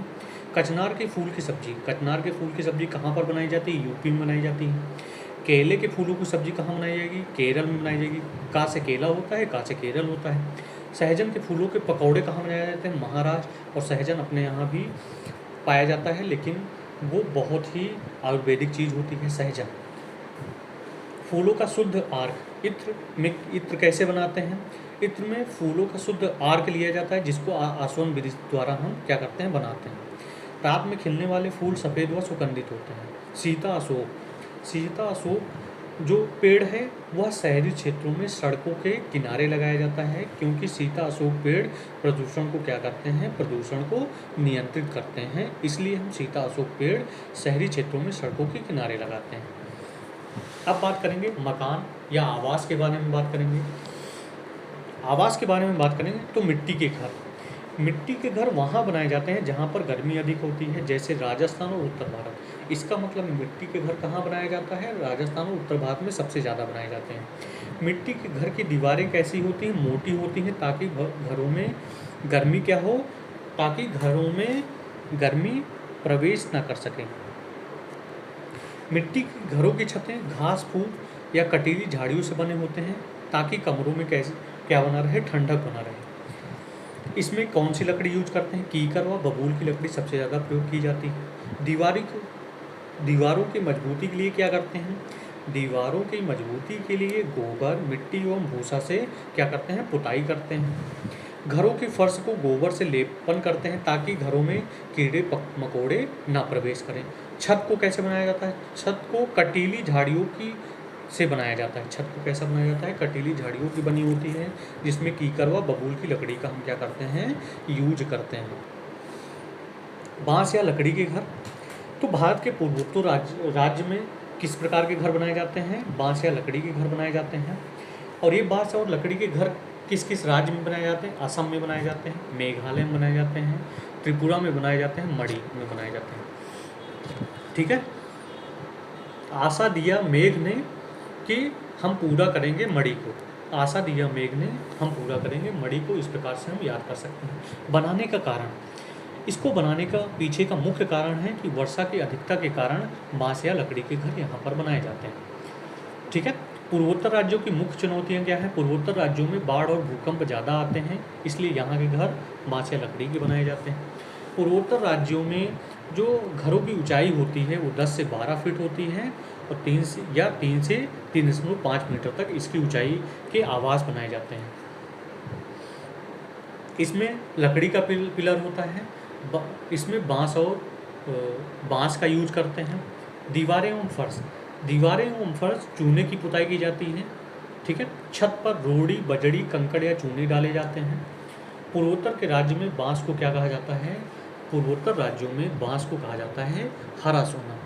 कचनार के फूल की सब्जी। कचनार के फूल की सब्जी कहाँ पर बनाई जाती है, यूपी में बनाई जाती है। केले के फूलों की सब्जी कहाँ बनाई जाएगी, केरल में बनाई जाएगी। का से केला होता है, का से केरल होता है। सहजन के फूलों के पकौड़े कहाँ बनाए जाते हैं, महाराष्ट्र। और सहजन अपने यहाँ भी पाया जाता है लेकिन वो बहुत ही आयुर्वेदिक चीज़ होती है सहजन। फूलों का शुद्ध आर्क। इत्र में इत्र कैसे बनाते हैं, इत्र में फूलों का शुद्ध आर्क लिया जाता है जिसको आसवन विधि द्वारा हम क्या करते हैं, बनाते हैं। रात में खिलने वाले फूल सफ़ेद व सुगंधित होते हैं। सीता अशोक। सीता अशोक जो पेड़ है वह शहरी क्षेत्रों में सड़कों के किनारे लगाया जाता है क्योंकि सीता अशोक पेड़ प्रदूषण को क्या करते हैं, प्रदूषण को नियंत्रित करते हैं। इसलिए हम सीता अशोक पेड़ शहरी क्षेत्रों में सड़कों के किनारे लगाते हैं। अब बात करेंगे मकान या आवास के बारे में बात करेंगे। आवास के बारे में बात करेंगे तो मिट्टी के घर। मिट्टी के घर वहाँ बनाए जाते हैं जहाँ पर गर्मी अधिक होती है, जैसे राजस्थान और उत्तर भारत। इसका मतलब मिट्टी के घर कहाँ बनाया जाता है, राजस्थान और उत्तर भारत में सबसे ज़्यादा बनाए जाते हैं। मिट्टी के घर की दीवारें कैसी होती हैं, मोटी होती हैं ताकि घरों में गर्मी क्या हो, ताकि घरों में गर्मी प्रवेश ना कर सके। मिट्टी के घरों की छतें घास फूस या कटीली झाड़ियों से बने होते हैं ताकि कमरों में कैसे क्या बना रहे, ठंडक बना रहे। इसमें कौन सी लकड़ी यूज करते हैं, कीकर व बबूल की लकड़ी सबसे ज़्यादा प्रयोग की जाती है। दीवारों की मजबूती के लिए क्या करते हैं, दीवारों की मजबूती के लिए गोबर मिट्टी एवं भूसा से क्या करते हैं, पुताई करते हैं। घरों के फर्श को गोबर से लेपन करते हैं ताकि घरों में कीड़े मकोड़े ना प्रवेश करें। छत को कैसे बनाया जाता है, छत को कटीली झाड़ियों की से बनाया जाता है। छत को कैसा बनाया जाता है, कटीली झाड़ियों की बनी होती है जिसमें कीकर व बबूल की लकड़ी का हम क्या करते हैं, यूज करते हैं। बांस या लकड़ी के घर। तो भारत के पूर्वोत्तर राज्य में किस प्रकार के घर बनाए जाते हैं, बांस या लकड़ी के घर बनाए जाते हैं। और ये बांस और लकड़ी के घर किस किस राज्य में बनाए जाते हैं, असम में बनाए जाते हैं, मेघालय में बनाए जाते हैं, त्रिपुरा में बनाए जाते हैं, मणि में बनाए जाते हैं। ठीक है। आशा दिया मेघ ने कि हम पूरा करेंगे मणि को। आशा दिया मेघ ने हम पूरा करेंगे मणि को, इस प्रकार से हम याद कर सकते हैं। बनाने का कारण, इसको बनाने का पीछे का मुख्य कारण है कि वर्षा की अधिकता के कारण बांस या लकड़ी के घर यहाँ पर बनाए जाते हैं। ठीक है। पूर्वोत्तर राज्यों की मुख्य चुनौतियाँ क्या हैं, पूर्वोत्तर राज्यों में बाढ़ और भूकंप ज़्यादा आते हैं इसलिए यहाँ के घर बांस या लकड़ी के बनाए जाते हैं। पूर्वोत्तर राज्यों में जो घरों की ऊंचाई होती है वो 10 से 12 फीट होती है और 3 से 3.5 मीटर तक इसकी ऊंचाई के आवास बनाए जाते हैं। इसमें लकड़ी का पिलर होता है, इसमें बांस का यूज करते हैं। दीवारें एवं फर्श चूने की पुताई की जाती है। ठीक है। छत पर रोड़ी बजड़ी कंकड़ या चूने डाले जाते हैं। पूर्वोत्तर के राज्य में बांस को क्या कहा जाता है, पूर्वोत्तर राज्यों में बांस को कहा जाता है हरा सोना।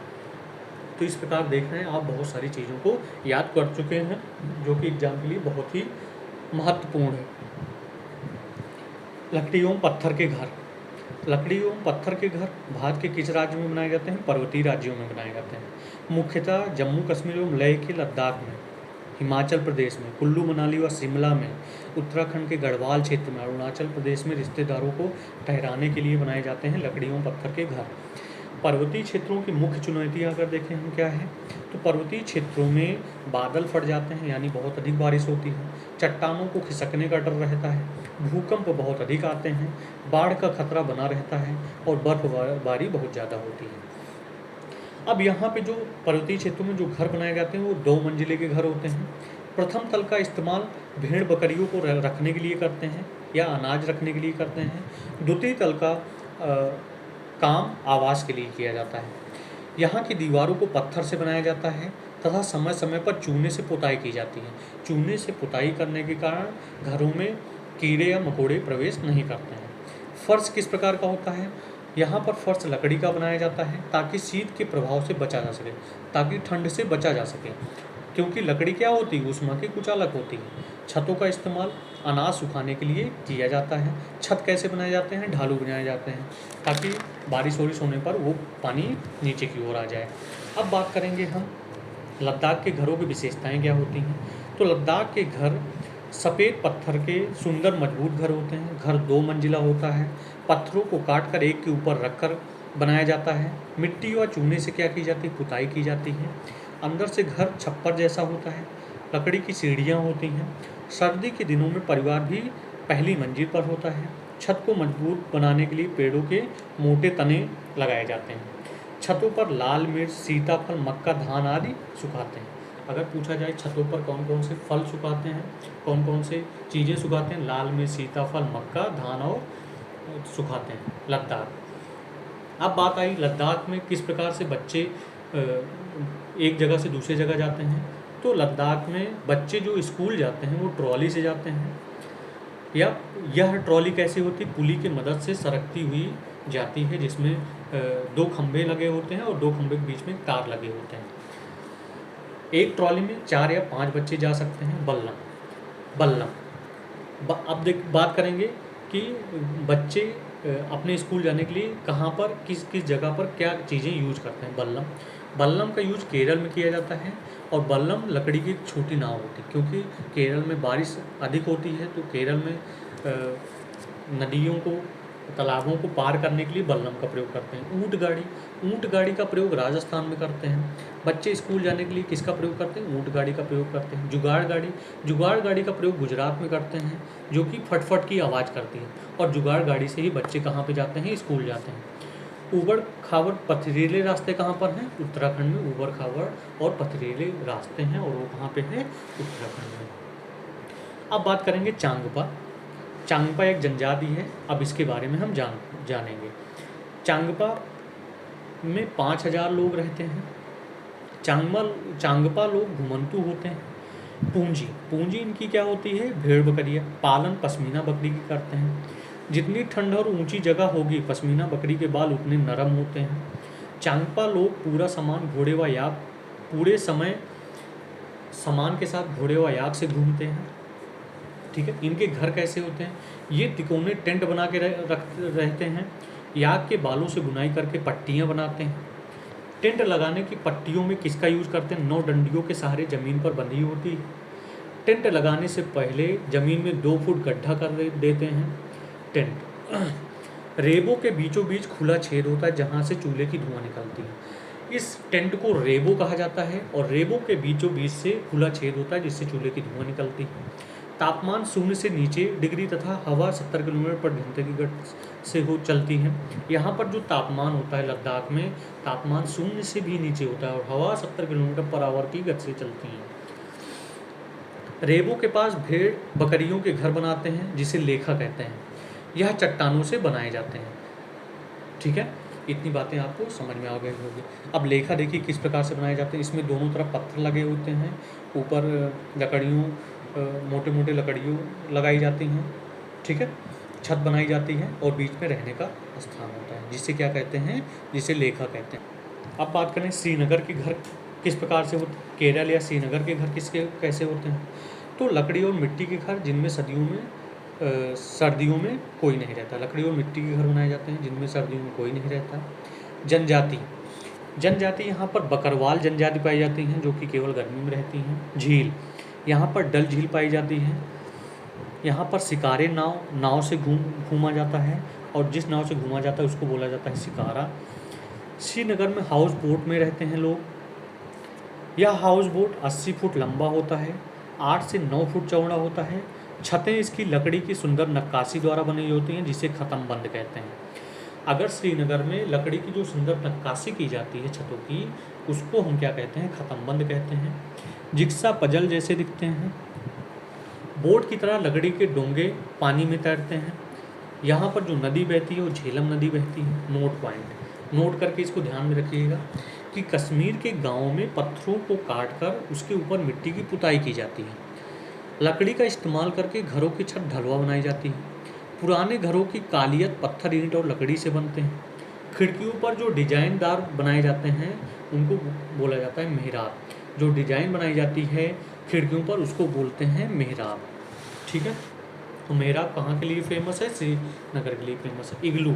तो इस प्रकार देख रहे हैं आप बहुत सारी चीज़ों को याद कर चुके हैं जो कि एग्जाम के लिए बहुत ही महत्वपूर्ण है। लकड़ी एवं पत्थर के घर। लकड़ी एवं पत्थर के घर भारत के किस राज्य में बनाए जाते हैं, पर्वतीय राज्यों में बनाए जाते हैं। मुख्यतः जम्मू कश्मीर एवं लेह के लद्दाख में, हिमाचल प्रदेश में, कुल्लू मनाली व शिमला में, उत्तराखंड के गढ़वाल क्षेत्र में, अरुणाचल प्रदेश में रिश्तेदारों को ठहराने के लिए बनाए जाते हैं लकड़ी एवं पत्थर के घर। पर्वतीय क्षेत्रों की मुख्य चुनौतियाँ अगर देखें हम क्या है, तो पर्वतीय क्षेत्रों में बादल फट जाते हैं यानी बहुत अधिक बारिश होती है, चट्टानों को खिसकने का डर रहता है, भूकंप बहुत अधिक आते हैं, बाढ़ का खतरा बना रहता है और बर्फबारी बहुत ज़्यादा होती है। अब यहाँ पे जो पर्वतीय क्षेत्रों में जो घर बनाए जाते हैं वो 2 मंजिले के घर होते हैं। प्रथम तल का इस्तेमाल भेड़ बकरियों को रखने के लिए करते हैं या अनाज रखने के लिए करते हैं। द्वितीय तल का काम आवास के लिए किया जाता है। यहाँ की दीवारों को पत्थर से बनाया जाता है तथा समय समय पर चूने से पुताई की जाती है। चूने से पुताई करने के कारण घरों में कीड़े या मकोड़े प्रवेश नहीं करते हैं। फर्श किस प्रकार का होता है? यहाँ पर फर्श लकड़ी का बनाया जाता है ताकि शीत के प्रभाव से बचा जा सके, ताकि ठंड से बचा जा सके, क्योंकि लकड़ी क्या होती है, ऊष्मा की कुचालक होती है। छतों का इस्तेमाल अनाज सुखाने के लिए किया जाता है। छत कैसे बनाए जाते हैं? ढालू बनाए जाते हैं ताकि बारिश वारिश होने पर वो पानी नीचे की ओर आ जाए। अब बात करेंगे हम लद्दाख के घरों की विशेषताएं क्या होती हैं। तो लद्दाख के घर सफ़ेद पत्थर के सुंदर मजबूत घर होते हैं। घर 2 मंजिला होता है। पत्थरों को काट कर एक के ऊपर रख कर बनाया जाता है। मिट्टी व चूने से क्या की जाती है? पुताई की जाती है। अंदर से घर छप्पर जैसा होता है। लकड़ी की सीढ़ियाँ होती हैं। सर्दी के दिनों में परिवार भी पहली मंजिल पर होता है। छत को मजबूत बनाने के लिए पेड़ों के मोटे तने लगाए जाते हैं। छतों पर लाल मिर्च, सीताफल, मक्का, धान आदि सुखाते हैं। अगर पूछा जाए छतों पर कौन कौन से फल सुखाते हैं, कौन कौन से चीज़ें सुखाते हैं, लाल मिर्च, सीताफल, मक्का, धान और सुखाते हैं लद्दाख। अब बात आई लद्दाख में किस प्रकार से बच्चे एक जगह से दूसरी जगह जाते हैं। तो लद्दाख में बच्चे जो स्कूल जाते हैं वो ट्रॉली से जाते हैं, या यह ट्रॉली कैसे होती? पुली की मदद से सरकती हुई जाती है, जिसमें 2 खंभे लगे होते हैं और 2 खंभे के बीच में तार लगे होते हैं। एक ट्रॉली में 4 या 5 बच्चे जा सकते हैं। बल्लम अब बात करेंगे कि बच्चे अपने स्कूल जाने के लिए कहाँ पर किस किस जगह पर क्या चीज़ें यूज करते हैं। बल्लम का यूज केरल में किया जाता है और बल्लम लकड़ी की एक छोटी नाव होती है, क्योंकि केरल में बारिश अधिक होती है तो केरल में नदियों को, तालाबों को पार करने के लिए बल्लम का प्रयोग करते हैं। ऊँट गाड़ी का प्रयोग राजस्थान में करते हैं। बच्चे स्कूल जाने के लिए किसका प्रयोग करते हैं? ऊँट गाड़ी का प्रयोग करते हैं। जुगाड़ गाड़ी का प्रयोग गुजरात में करते हैं, जो कि फटफट की आवाज़ करती है, और जुगाड़ गाड़ी से ही बच्चे कहाँ पे जाते हैं? स्कूल जाते हैं। ऊबड़ खाबड़ पथरीले रास्ते कहाँ पर हैं? उत्तराखंड में ऊबड़ खाबड़ और पथरीले रास्ते हैं, और वो कहाँ पे हैं? उत्तराखंड में। अब बात करेंगे चांगपा एक जनजाति है। अब इसके बारे में हम जानेंगे। चांगपा में 5000 लोग रहते हैं। चांगपा लोग घुमंतू होते हैं। पूंजी इनकी क्या होती है? भेड़ बकरियाँ। पालन पश्मीना बकरी की करते हैं। जितनी ठंड और ऊंची जगह होगी, पश्मीना बकरी के बाल उतने नरम होते हैं। चांगपा लोग पूरे समय सामान के साथ घोड़े व याक से घूमते हैं। ठीक है। इनके घर कैसे होते हैं? ये तिकोने टेंट बना के रहते हैं। याक के बालों से बुनाई करके पट्टियाँ बनाते हैं। टेंट लगाने की पट्टियों में किसका यूज करते हैं? 9 डंडियों के सहारे जमीन पर बंधी होती है। टेंट लगाने से पहले जमीन में 2 फुट गड्ढा कर देते हैं। टेंट रेबो के बीचों बीच खुला छेद होता है जहाँ से चूल्हे की धुआं निकलती है। इस टेंट को रेबो कहा जाता है, और रेबो के बीचों बीच से खुला छेद होता है जिससे चूल्हे की धुआं निकलती है। तापमान 0 से नीचे डिग्री तथा हवा 70 किलोमीटर पर घंटे की गति से चलती है। यहाँ पर जो तापमान होता है लद्दाख में, तापमान 0 से भी नीचे होता है और हवा 70 किलोमीटर पर आवर की गति से चलती है। रेबो के पास भेड़ बकरियों के घर बनाते हैं जिसे लेखा कहते हैं। यह चट्टानों से बनाए जाते हैं। ठीक है, इतनी बातें आपको समझ में आ गई होगी। अब लेखा देखिए किस प्रकार से बनाए जाते हैं। इसमें दोनों तरफ पत्थर लगे होते हैं, ऊपर लकड़ियों मोटे मोटे लकड़ियों लगाई जाती हैं। ठीक है, छत बनाई जाती है और बीच में रहने का स्थान होता है, जिसे क्या कहते हैं? जिसे लेखा कहते हैं। अब बात करें श्रीनगर के घर किस प्रकार से होते हैं, केरल या श्रीनगर के घर कैसे होते हैं। तो लकड़ी और मिट्टी के घर जिनमें सर्दियों में कोई नहीं रहता। लकड़ी और मिट्टी के घर बनाए जाते हैं जिनमें सर्दियों में कोई नहीं रहता। जनजाति यहाँ पर बकरवाल जनजाति पाई जाती हैं जो कि केवल गर्मी में रहती हैं। झील, यहाँ पर डल झील पाई जाती है। यहाँ पर शिकारे नाव से घूमा जाता है, और जिस नाव से घूमा जाता है उसको बोला जाता है शिकारा। श्रीनगर में हाउस बोट में रहते हैं लोग। यह हाउस बोट 80 फुट लंबा होता है, 8 से 9 फुट चौड़ा होता है। छतें इसकी लकड़ी की सुंदर नक्काशी द्वारा बनी होती हैं जिसे ख़त्म बंद कहते हैं। अगर श्रीनगर में लकड़ी की जो सुंदर नक्काशी की जाती है छतों की, उसको हम क्या कहते हैं? खत्मबंद कहते हैं। जिक्सा पजल जैसे दिखते हैं। बोट की तरह लकड़ी के डोंगे पानी में तैरते हैं। यहाँ पर जो नदी बहती है वो झेलम नदी बहती है। नोट पॉइंट नोट करके इसको ध्यान में रखिएगा कि कश्मीर के गाँव में पत्थरों को काट कर उसके ऊपर मिट्टी की पुताई की जाती है। लकड़ी का इस्तेमाल करके घरों की छत ढलवा बनाई जाती है। पुराने घरों की कालियत पत्थर, ईंट और लकड़ी से बनते हैं। खिड़कियों पर जो डिजाइनदार बनाए जाते हैं उनको बोला जाता है मेहराब। जो डिजाइन बनाई जाती है खिड़कियों पर उसको बोलते हैं मेहराब। ठीक है, तो मेहराब कहाँ के लिए फेमस है? श्रीनगर के लिए फेमस है। इग्लू,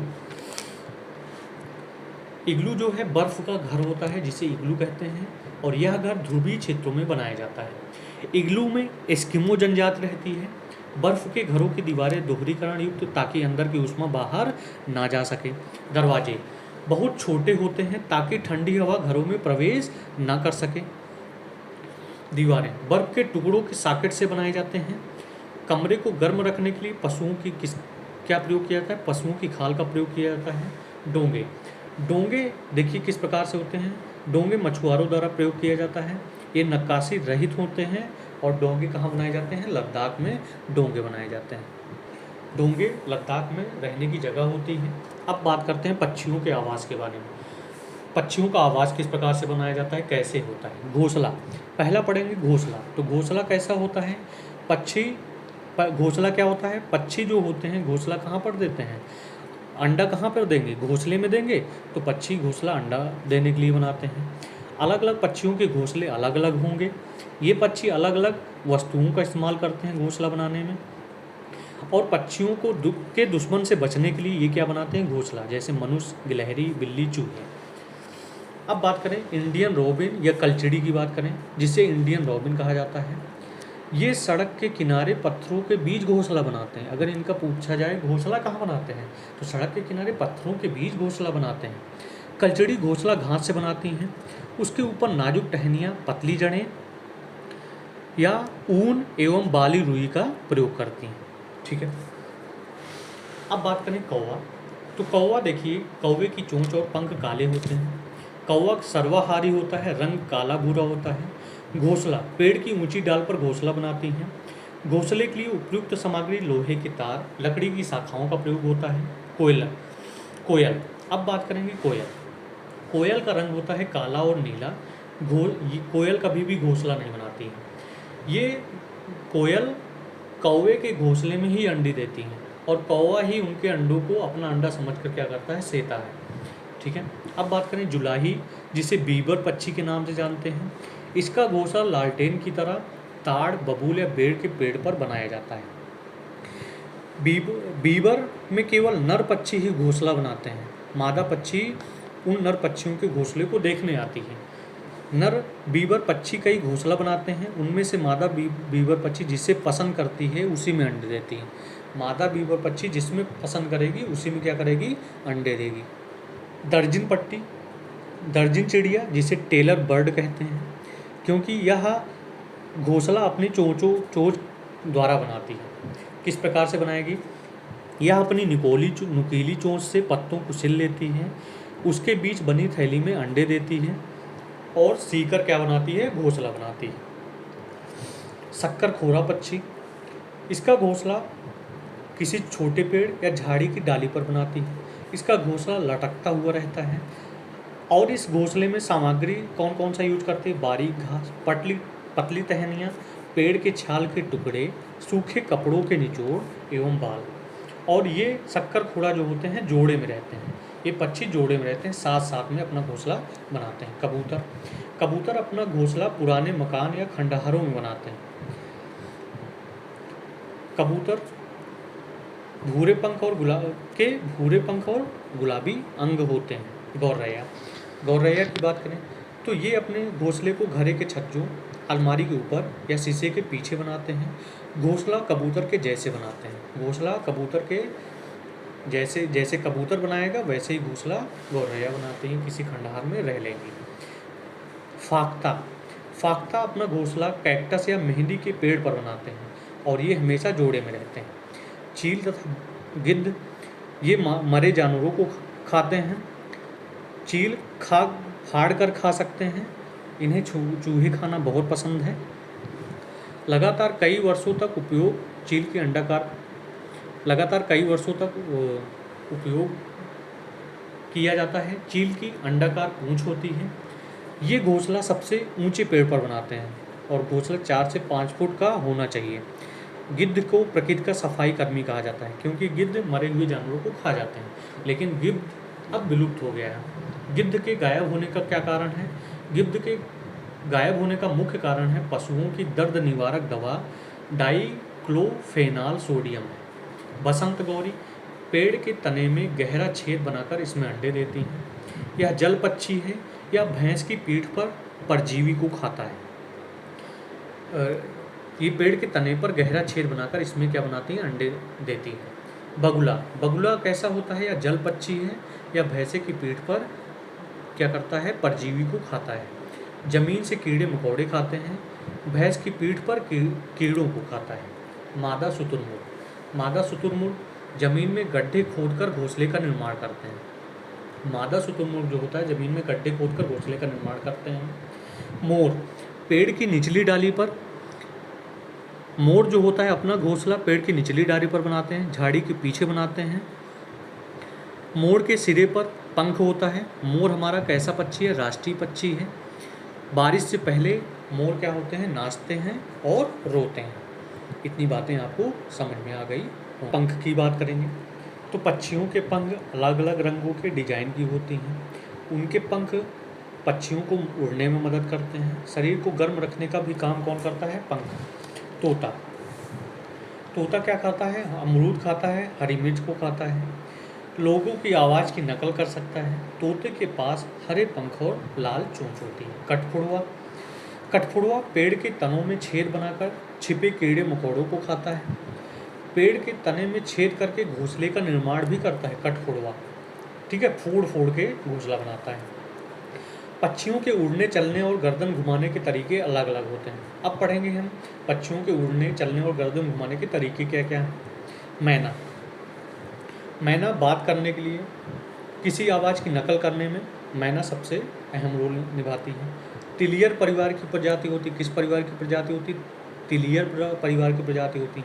इग्लू जो है बर्फ का घर होता है जिसे इग्लू कहते हैं, और यह घर ध्रुवीय क्षेत्रों में बनाया जाता है। इग्लू में एस्किमो जनजाति रहती है। बर्फ के घरों की दीवारें दोहरीकरण युक्त ताकि अंदर की ऊष्मा बाहर ना जा सके। दरवाजे बहुत छोटे होते हैं ताकि ठंडी हवा घरों में प्रवेश ना कर सके। दीवारें बर्फ के टुकड़ों के सॉकेट से बनाए जाते हैं। कमरे को गर्म रखने के लिए पशुओं की क्या प्रयोग किया जाता है? पशुओं की खाल का प्रयोग किया जाता है। डोंगे, डोंगे देखिए किस प्रकार से होते हैं। डोंगे मछुआरों द्वारा प्रयोग किया जाता है। ये नक्काशी रहित होते हैं। और डोंगे कहाँ बनाए जाते हैं? लद्दाख में डोंगे बनाए जाते हैं। डोंगे लद्दाख में रहने की जगह होती है। अब बात करते हैं पक्षियों के आवास के बारे में। पक्षियों का आवाज़ किस प्रकार से बनाया जाता है, कैसे होता है? घोंसला, पहला पढ़ेंगे घोंसला। तो घोंसला कैसा होता है? पक्षी घोंसला क्या होता है? पक्षी जो होते हैं घोंसला कहाँ पर देते हैं? अंडा कहाँ पर देंगे? घोंसले में देंगे। तो पक्षी घोंसला अंडा देने के लिए बनाते हैं। अलग अलग पक्षियों के घोंसले अलग अलग होंगे। ये पक्षी अलग अलग वस्तुओं का इस्तेमाल करते हैं घोंसला बनाने में। और पक्षियों को के दुश्मन से बचने के लिए ये क्या बनाते हैं? घोंसला, जैसे मनुष्य, गिलहरी, बिल्ली, चूहे। अब बात करें इंडियन रॉबिन या कलचड़ी की बात करें, जिसे इंडियन रॉबिन कहा जाता है। ये सड़क के किनारे पत्थरों के बीच घोंसला बनाते हैं। अगर इनका पूछा जाए घोंसला कहाँ बनाते हैं, तो सड़क के किनारे पत्थरों के बीच घोंसला बनाते हैं। कलचड़ी घोंसला घास से बनाती हैं। उसके ऊपर नाजुक टहनियाँ, पतली जड़ें या ऊन एवं बाली रुई का प्रयोग करती हैं। ठीक है, अब बात करें कौवा। तो कौवा देखिए, कौवे की चोंच और पंख काले होते हैं। कौवा सर्वाहारी होता है, रंग काला भूरा होता है। घोंसला, पेड़ की ऊंची डाल पर घोंसला बनाती हैं। घोंसले के लिए उपयुक्त सामग्री लोहे के तार, लकड़ी की शाखाओं का प्रयोग होता है। कोयल, अब बात करेंगे कोयल। कोयल का रंग होता है काला और नीला। कोयल कभी भी घोंसला नहीं बनाती है। ये कोयल कौवे के घोंसले में ही अंडी देती हैं, और कौवा ही उनके अंडों को अपना अंडा समझकर क्या करता है? सेता है। ठीक है, अब बात करें जुलाही, जिसे बीबर पक्षी के नाम से जानते हैं। इसका घोंसला लालटेन की तरह ताड़, बबूल या बेर के पेड़ पर बनाया जाता है। बीबर में केवल नर पक्षी ही घोंसला बनाते हैं। मादा पक्षी उन नर पक्षियों के घोंसले को देखने आती है। नर बीबर पक्षी का ही घोंसला बनाते हैं। उनमें से मादा बीबर पक्षी जिसे पसंद करती है उसी में अंडे देती है। मादा बीबर पक्षी जिसमें पसंद करेगी उसी में क्या करेगी? अंडे देगी। दर्जन पट्टी, दर्जन चिड़िया, जिसे टेलर बर्ड कहते हैं, क्योंकि यह घोंसला अपनी चोंच द्वारा बनाती है। किस प्रकार से बनाएगी? यह अपनी नुकीली चोंच से पत्तों को सिल लेती है, उसके बीच बनी थैली में अंडे देती है और सीकर क्या बनाती है? घोंसला बनाती है। शक्कर खोरा पक्षी, इसका घोंसला किसी छोटे पेड़ या झाड़ी की डाली पर बनाती है। इसका घोंसला लटकता हुआ रहता है, और इस घोंसले में सामग्री कौन कौन सा यूज करते हैं? बारीक घास, पतली टहनियाँ, पेड़ के छाल के टुकड़े, सूखे कपड़ों के निचोड़ एवं बाल। और ये शक्कर खोड़ा जो होते हैं जोड़े में रहते हैं। ये पक्षी जोड़े में रहते हैं, साथ साथ में अपना घोंसला बनाते हैं। कबूतर अपना घोंसला पुराने मकान या खंडहरों में बनाते हैं। कबूतर भूरे पंख और गुलाबी अंग होते हैं। गौरैया की बात करें तो ये अपने घोंसले को घरे के छज्जों, अलमारी के ऊपर या शीशे के पीछे बनाते हैं। घोंसला कबूतर के जैसे बनाते हैं। घोंसला कबूतर के जैसे कबूतर बनाएगा वैसे ही घोंसला गौरैया बनाते हैं, किसी खंडहर में रह लेंगी। फाख्ता अपना घोंसला कैक्टस या मेहंदी के पेड़ पर बनाते हैं, और ये हमेशा जोड़े में रहते हैं। चील तथा गिद्ध ये मरे जानवरों को खाते हैं। चील फाड़ कर खा सकते हैं। इन्हें चूहे खाना बहुत पसंद है। लगातार कई वर्षों तक उपयोग किया जाता है। चील की अंडाकार पूंछ होती है। ये घोंसला सबसे ऊंचे पेड़ पर बनाते हैं और घोंसला 4 से 5 फुट का होना चाहिए। गिद्ध को प्रकृति का सफाई कर्मी कहा जाता है, क्योंकि गिद्ध मरे हुए जानवरों को खा जाते हैं। लेकिन गिद्ध अब विलुप्त हो गया है। गिद्ध के गायब होने का क्या कारण है? गिद्ध के गायब होने का मुख्य कारण है पशुओं की दर्द निवारक दवा डाइक्लोफेनाक सोडियम है। बसंत गौरी पेड़ के तने में गहरा छेद बनाकर इसमें अंडे देती हैं। यह जल पक्षी है या भैंस की पीठ पर परजीवी को खाता है। ये पेड़ के तने पर गहरा छेद बनाकर इसमें क्या बनाती हैं? अंडे देती हैं। बगुला कैसा होता है? या जल पक्षी है या भैंसे की पीठ पर क्या करता है? परजीवी को खाता है। जमीन से कीड़े मकोड़े खाते हैं। भैंस की पीठ पर कीड़ों को खाता है। मादा शुतुरमुर्ग जमीन में गड्ढे खोदकर घोंसले का निर्माण करते हैं। मादा शुतुरमुर्ग जो होता है जमीन में गड्ढे खोदकर घोंसले का निर्माण करते हैं। मोर जो होता है अपना घोंसला पेड़ की निचली डाली पर बनाते हैं, झाड़ी के पीछे बनाते हैं। मोर के सिरे पर पंख होता है। मोर हमारा कैसा पक्षी है? राष्ट्रीय पक्षी है। बारिश से पहले मोर क्या होते हैं? नाचते हैं और रोते हैं। इतनी बातें आपको समझ में आ गई। पंख की बात करेंगे तो पक्षियों के पंख अलग अलग रंगों के डिजाइन की होती हैं। उनके पंख पक्षियों को उड़ने में मदद करते हैं। शरीर को गर्म रखने का भी काम कौन करता है? पंख। तोता क्या खाता है? अमरूद खाता है, हरी मिर्च को खाता है। लोगों की आवाज़ की नकल कर सकता है। तोते के पास हरे पंख और लाल चोंच होती है। कठफोड़वा पेड़ के तनों में छेद बनाकर छिपे कीड़े मकोड़ों को खाता है। पेड़ के तने में छेद करके घोंसले का निर्माण भी करता है कठफोड़वा। ठीक है, फोड़ के घोंसला बनाता है। पक्षियों के उड़ने, चलने और गर्दन घुमाने के तरीके अलग अलग होते हैं। अब पढ़ेंगे हम पक्षियों के उड़ने, चलने और गर्दन घुमाने के तरीके क्या क्या हैं। मैना बात करने के लिए, किसी आवाज़ की नकल करने में मैना सबसे अहम रोल निभाती है। तिलियर परिवार की प्रजाति होती। किस परिवार की प्रजाति होती? तिलियर परिवार की प्रजाति होती।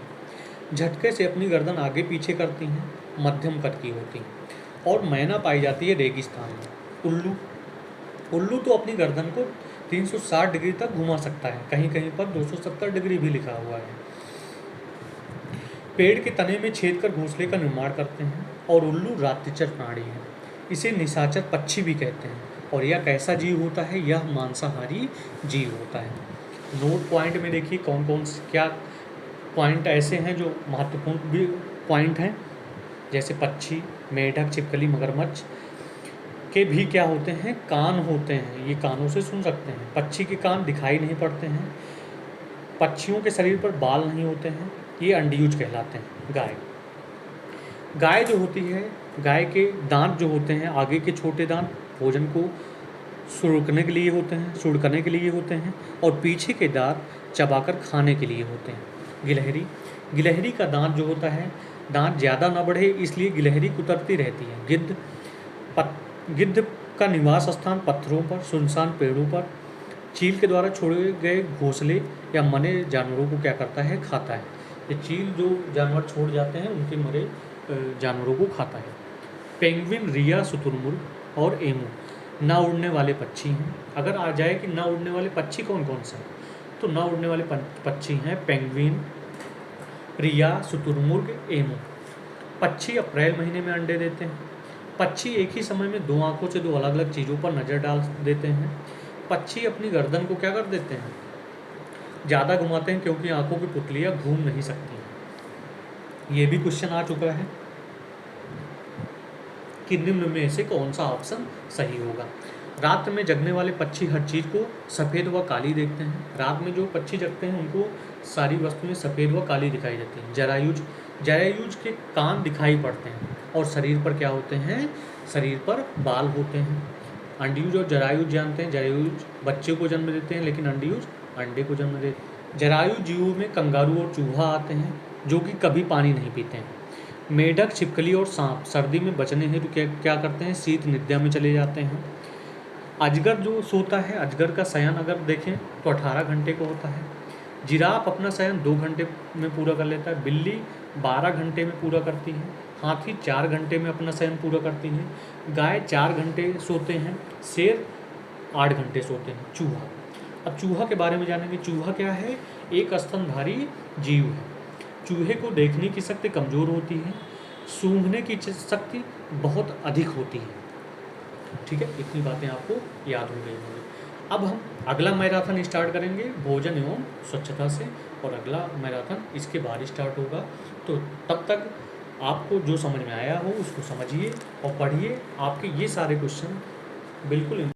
झटके से अपनी गर्दन आगे पीछे करती हैं, मध्यम कद की होती हैं। और मैना पाई जाती है रेगिस्तान में। उल्लू तो अपनी गर्दन को 360 डिग्री तक घुमा सकता है, कहीं कहीं पर 270 डिग्री भी लिखा हुआ है। पेड़ के तने में छेद कर घोंसले का निर्माण करते हैं। और उल्लू रात्रिचर प्राणी है। इसे निशाचर पक्षी भी कहते हैं। और यह कैसा जीव होता है? यह मांसाहारी जीव होता है। नोट पॉइंट में देखिए कौन कौन क्या पॉइंट ऐसे हैं जो महत्वपूर्ण भी पॉइंट हैं, जैसे पक्षी, मेढक, छिपकली, मगरमच्छ के भी क्या होते हैं? कान होते हैं। ये कानों से सुन सकते हैं। पक्षी के कान दिखाई नहीं पड़ते हैं। पक्षियों के शरीर पर बाल नहीं होते हैं। ये अंडयुज कहलाते हैं। गाय जो होती है, गाय के दांत जो होते हैं, आगे के छोटे दांत भोजन को सुड़कने के लिए होते हैं और पीछे के दांत चबाकर खाने के लिए होते हैं। गिलहरी का दांत जो होता है, दांत ज़्यादा न बढ़े इसलिए गिलहरी कुतरती रहती है। गिद्ध का निवास स्थान पत्थरों पर, सुनसान पेड़ों पर, चील के द्वारा छोड़े गए घोंसले या मरे जानवरों को क्या करता है? खाता है। ये चील जो जानवर छोड़ जाते हैं उनके मरे जानवरों को खाता है। पेंगुइन, रिया, शुतुरमुर्ग और एमू ना उड़ने वाले पक्षी हैं। अगर आ जाए कि ना उड़ने वाले पक्षी कौन कौन से हैं, तो ना उड़ने वाले पक्षी हैं पेंगुइन, रिया, शुतुरमुर्ग, एमू। पक्षी अप्रैल महीने में अंडे देते हैं। पक्षी एक ही समय में 2 आंखों से 2 अलग अलग चीज़ों पर नज़र डाल देते हैं। पक्षी अपनी गर्दन को क्या कर देते हैं? ज़्यादा घुमाते हैं, क्योंकि आंखों की पुतलियाँ घूम नहीं सकती हैं। ये भी क्वेश्चन आ चुका है कि निम्न में से कौन सा ऑप्शन सही होगा। रात में जगने वाले पक्षी हर चीज़ को सफ़ेद व काली देखते हैं। रात में जो पक्षी जगते हैं उनको सारी वस्तुएं सफ़ेद व काली दिखाई देती हैं। जरायुज के कान दिखाई पड़ते हैं और शरीर पर क्या होते हैं? शरीर पर बाल होते हैं। अंडयुज और जरायुज जानते हैं। जरायुज बच्चे को जन्म देते हैं, लेकिन अंडयुज अंडे को जन्म देते हैं। जरायु जीवों में कंगारू और चूहा आते हैं, जो कि कभी पानी नहीं पीते हैं। मेढक, छिपकली और सांप सर्दी में बचने हेतु क्या क्या करते हैं? शीत निद्रा में चले जाते हैं। अजगर जो सोता है, अजगर का शयन अगर देखें तो 18 घंटे का होता है। जिराफ अपना शयन 2 घंटे में पूरा कर लेता है। बिल्ली 12 घंटे में पूरा करती है। हाथी 4 घंटे में अपना शयन पूरा करती है। गाय 4 घंटे सोते हैं। शेर 8 घंटे सोते हैं। चूहा, अब चूहा के बारे में जानेंगे। चूहा क्या है? एक स्तनधारी जीव है। चूहे को देखने की शक्ति कमज़ोर होती है, सूंघने की शक्ति बहुत अधिक होती है। ठीक है, इतनी बातें आपको याद हो गई होंगी। अब हम अगला मैराथन स्टार्ट करेंगे भोजन एवं स्वच्छता से, और अगला मैराथन इसके बाद स्टार्ट होगा। तो तब तक आपको जो समझ में आया हो उसको समझिए और पढ़िए। आपके ये सारे क्वेश्चन बिल्कुल